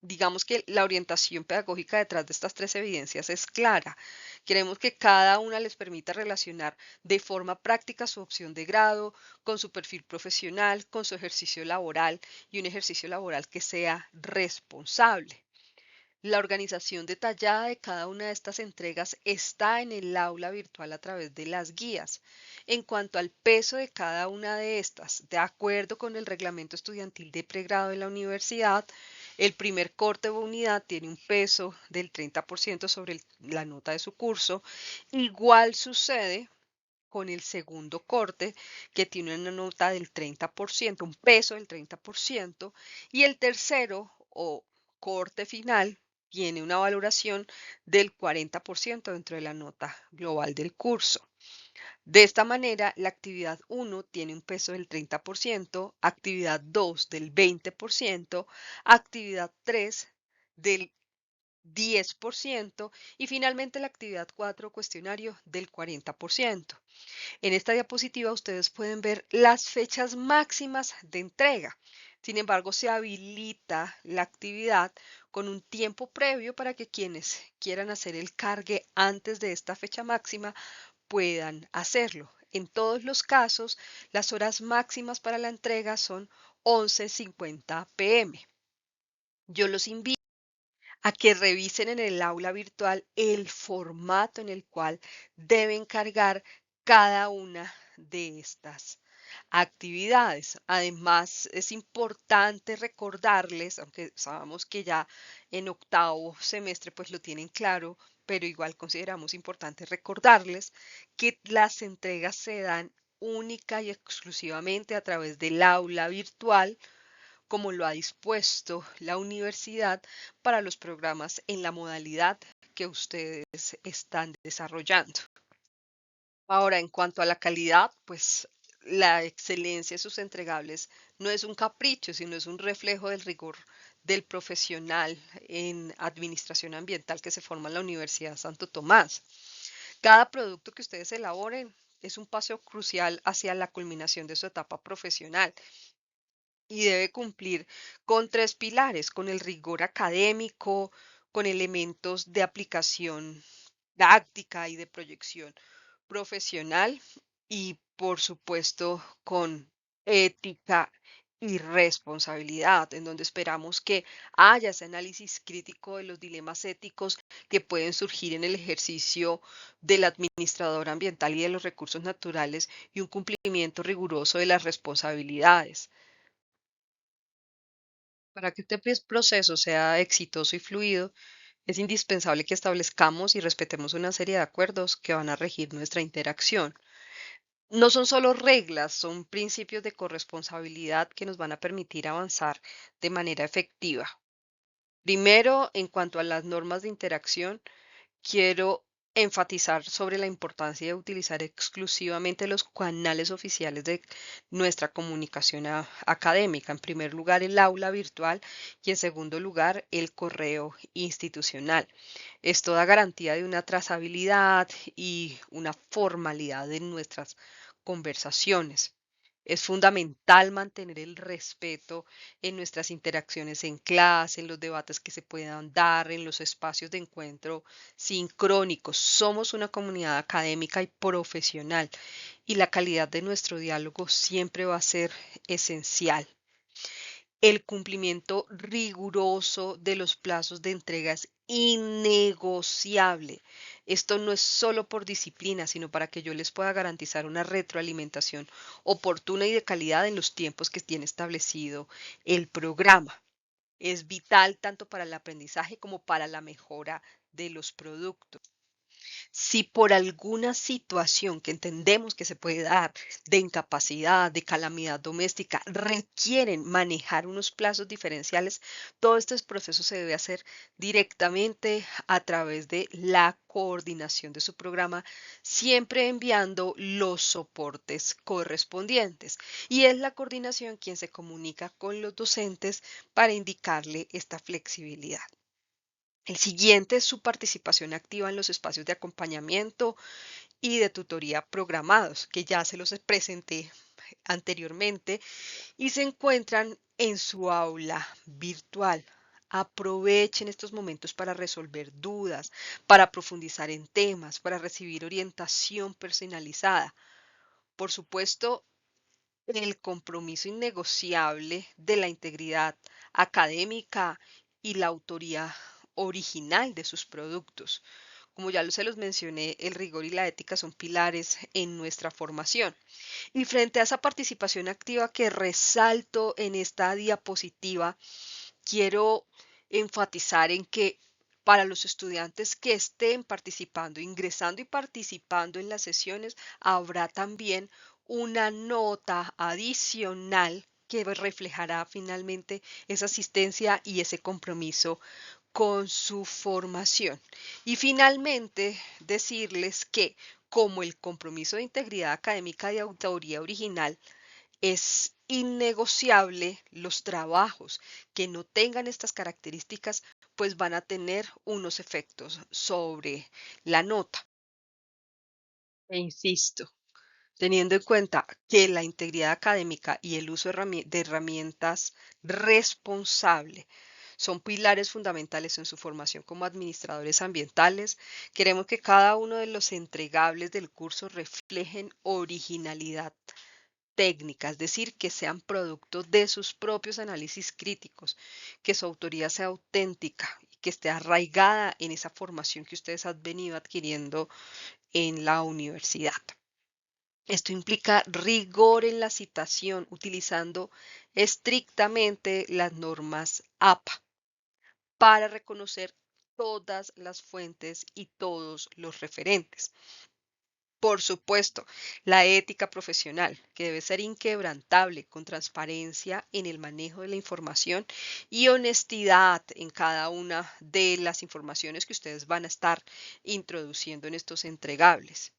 Speaker 1: Digamos que la orientación pedagógica detrás de estas tres evidencias es clara. Queremos que cada una les permita relacionar de forma práctica su opción de grado con su perfil profesional, con su ejercicio laboral y un ejercicio laboral que sea responsable. La organización detallada de cada una de estas entregas está en el aula virtual a través de las guías. En cuanto al peso de cada una de estas, de acuerdo con el reglamento estudiantil de pregrado de la universidad, el primer corte o unidad tiene un peso del 30% sobre la nota de su curso. Igual sucede con el segundo corte, que tiene una nota del 30%, un peso del 30%, y el tercero o corte final tiene una valoración del 40% dentro de la nota global del curso. De esta manera, la actividad 1 tiene un peso del 30%, actividad 2 del 20%, actividad 3 del 10% y finalmente la actividad 4, cuestionario, del 40%. En esta diapositiva ustedes pueden ver las fechas máximas de entrega. Sin embargo, se habilita la actividad con un tiempo previo para que quienes quieran hacer el cargue antes de esta fecha máxima puedan hacerlo. En todos los casos, las horas máximas para la entrega son 11:50 p.m. Yo los invito a que revisen en el aula virtual el formato en el cual deben cargar cada una de estas actividades. Además, es importante recordarles, aunque sabemos que ya en octavo semestre pues lo tienen claro, pero igual consideramos importante recordarles que las entregas se dan única y exclusivamente a través del aula virtual, como lo ha dispuesto la universidad para los programas en la modalidad que ustedes están desarrollando. Ahora, en cuanto a la calidad, pues la excelencia de sus entregables no es un capricho, sino es un reflejo del rigor del profesional en administración ambiental que se forma en la Universidad Santo Tomás. Cada producto que ustedes elaboren es un paso crucial hacia la culminación de su etapa profesional y debe cumplir con tres pilares: con el rigor académico, con elementos de aplicación práctica y de proyección profesional y, por supuesto, con ética y responsabilidad, en donde esperamos que haya ese análisis crítico de los dilemas éticos que pueden surgir en el ejercicio del administrador ambiental y de los recursos naturales, y un cumplimiento riguroso de las responsabilidades. Para que este proceso sea exitoso y fluido, es indispensable que establezcamos y respetemos una serie de acuerdos que van a regir nuestra interacción. No son solo reglas, son principios de corresponsabilidad que nos van a permitir avanzar de manera efectiva. Primero, en cuanto a las normas de interacción, quiero enfatizar sobre la importancia de utilizar exclusivamente los canales oficiales de nuestra comunicación académica. En primer lugar, el aula virtual, y en segundo lugar, el correo institucional. Esto da garantía de una trazabilidad y una formalidad en nuestras conversaciones. Es fundamental mantener el respeto en nuestras interacciones en clase, en los debates que se puedan dar, en los espacios de encuentro sincrónicos. Somos una comunidad académica y profesional, y la calidad de nuestro diálogo siempre va a ser esencial. El cumplimiento riguroso de los plazos de entrega es innegociable. Esto no es solo por disciplina, sino para que yo les pueda garantizar una retroalimentación oportuna y de calidad en los tiempos que tiene establecido el programa. Es vital tanto para el aprendizaje como para la mejora de los productos. Si por alguna situación que entendemos que se puede dar, de incapacidad, de calamidad doméstica, requieren manejar unos plazos diferenciales, todo este proceso se debe hacer directamente a través de la coordinación de su programa, siempre enviando los soportes correspondientes. Y es la coordinación quien se comunica con los docentes para indicarle esta flexibilidad. El siguiente es su participación activa en los espacios de acompañamiento y de tutoría programados, que ya se los presenté anteriormente y se encuentran en su aula virtual. Aprovechen estos momentos para resolver dudas, para profundizar en temas, para recibir orientación personalizada. Por supuesto, el compromiso innegociable de la integridad académica y la autoría original de sus productos. Como ya se los mencioné, el rigor y la ética son pilares en nuestra formación. Y frente a esa participación activa que resalto en esta diapositiva, quiero enfatizar en que para los estudiantes que estén participando, ingresando y participando en las sesiones, habrá también una nota adicional que reflejará finalmente esa asistencia y ese compromiso con su formación. Y finalmente, decirles que, como el compromiso de integridad académica de autoría original es innegociable, los trabajos que no tengan estas características pues van a tener unos efectos sobre la nota. E insisto, teniendo en cuenta que la integridad académica y el uso de herramientas responsable son pilares fundamentales en su formación como administradores ambientales, queremos que cada uno de los entregables del curso reflejen originalidad técnica, es decir, que sean producto de sus propios análisis críticos, que su autoría sea auténtica y que esté arraigada en esa formación que ustedes han venido adquiriendo en la universidad. Esto implica rigor en la citación, utilizando estrictamente las normas APA para reconocer todas las fuentes y todos los referentes. Por supuesto, la ética profesional, que debe ser inquebrantable, con transparencia en el manejo de la información y honestidad en cada una de las informaciones que ustedes van a estar introduciendo en estos entregables.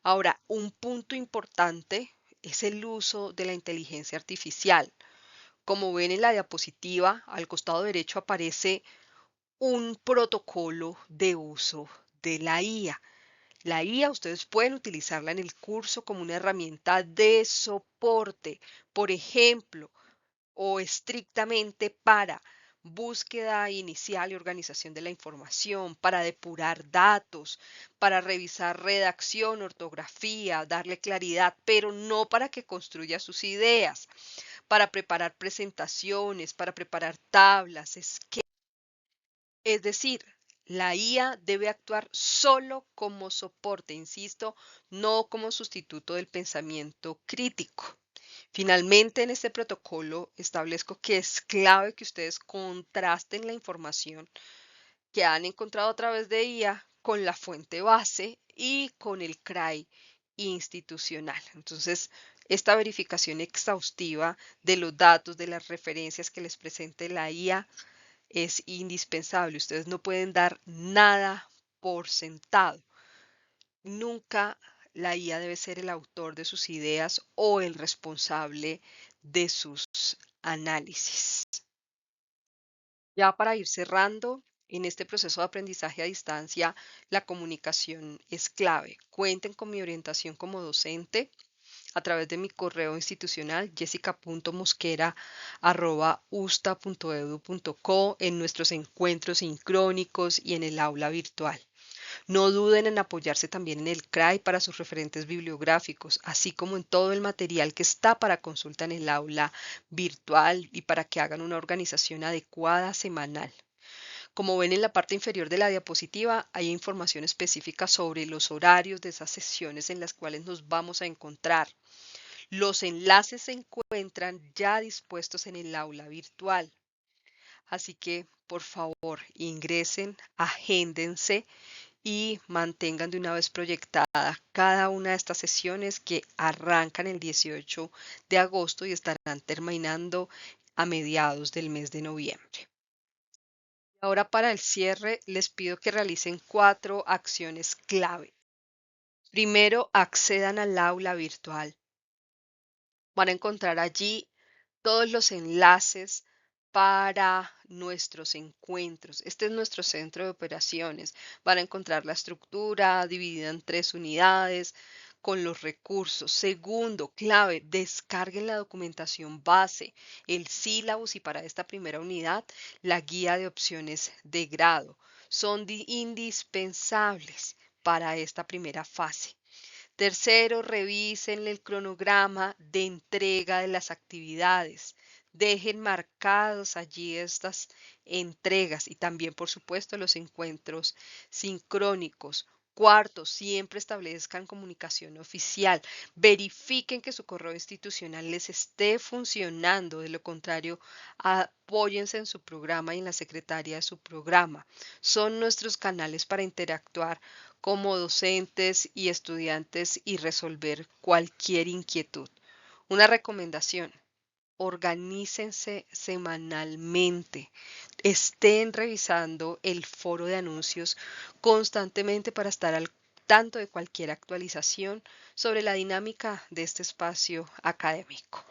Speaker 1: Ahora, un punto importante es el uso de la inteligencia artificial. Como ven en la diapositiva, al costado derecho aparece un protocolo de uso de la IA. La IA ustedes pueden utilizarla en el curso como una herramienta de soporte. Por ejemplo, o estrictamente para búsqueda inicial y organización de la información, para depurar datos, para revisar redacción, ortografía, darle claridad, pero no para que construya sus ideas, para preparar presentaciones, para preparar tablas, es decir, la IA debe actuar solo como soporte, insisto, no como sustituto del pensamiento crítico. Finalmente, en este protocolo establezco que es clave que ustedes contrasten la información que han encontrado a través de IA con la fuente base y con el CRAI institucional. Entonces, esta verificación exhaustiva de los datos, de las referencias que les presente la IA es indispensable. Ustedes no pueden dar nada por sentado. Nunca la IA debe ser el autor de sus ideas o el responsable de sus análisis. Ya para ir cerrando, en este proceso de aprendizaje a distancia, la comunicación es clave. Cuenten con mi orientación como docente a través de mi correo institucional jessica.mosquera@usta.edu.co, en nuestros encuentros sincrónicos y en el aula virtual. No duden en apoyarse también en el CRAI para sus referentes bibliográficos, así como en todo el material que está para consulta en el aula virtual y para que hagan una organización adecuada semanal. Como ven en la parte inferior de la diapositiva, hay información específica sobre los horarios de esas sesiones en las cuales nos vamos a encontrar. Los enlaces se encuentran ya dispuestos en el aula virtual. Así que, por favor, ingresen, agéndense y mantengan de una vez proyectada cada una de estas sesiones que arrancan el 18 de agosto y estarán terminando a mediados del mes de noviembre. Ahora para el cierre les pido que realicen 4 acciones clave. Primero, accedan al aula virtual. Van a encontrar allí todos los enlaces para nuestros encuentros. Este es nuestro centro de operaciones. Van a encontrar la estructura dividida en 3 unidades con los recursos. Segundo, clave, descarguen la documentación base, el sílabus y para esta primera unidad, la guía de opciones de grado. Son indispensables para esta primera fase. Tercero, revisen el cronograma de entrega de las actividades. Dejen marcados allí estas entregas y también, por supuesto, los encuentros sincrónicos. Cuarto, siempre establezcan comunicación oficial. Verifiquen que su correo institucional les esté funcionando. De lo contrario, apóyense en su programa y en la secretaria de su programa. Son nuestros canales para interactuar como docentes y estudiantes y resolver cualquier inquietud. Una recomendación: organícense semanalmente, estén revisando el foro de anuncios constantemente para estar al tanto de cualquier actualización sobre la dinámica de este espacio académico.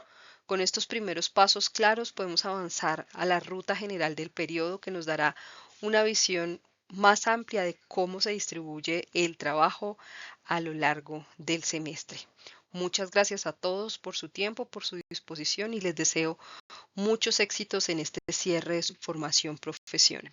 Speaker 1: Con estos primeros pasos claros podemos avanzar a la ruta general del periodo que nos dará una visión más amplia de cómo se distribuye el trabajo a lo largo del semestre. Muchas gracias a todos por su tiempo, por su disposición y les deseo muchos éxitos en este cierre de su formación profesional.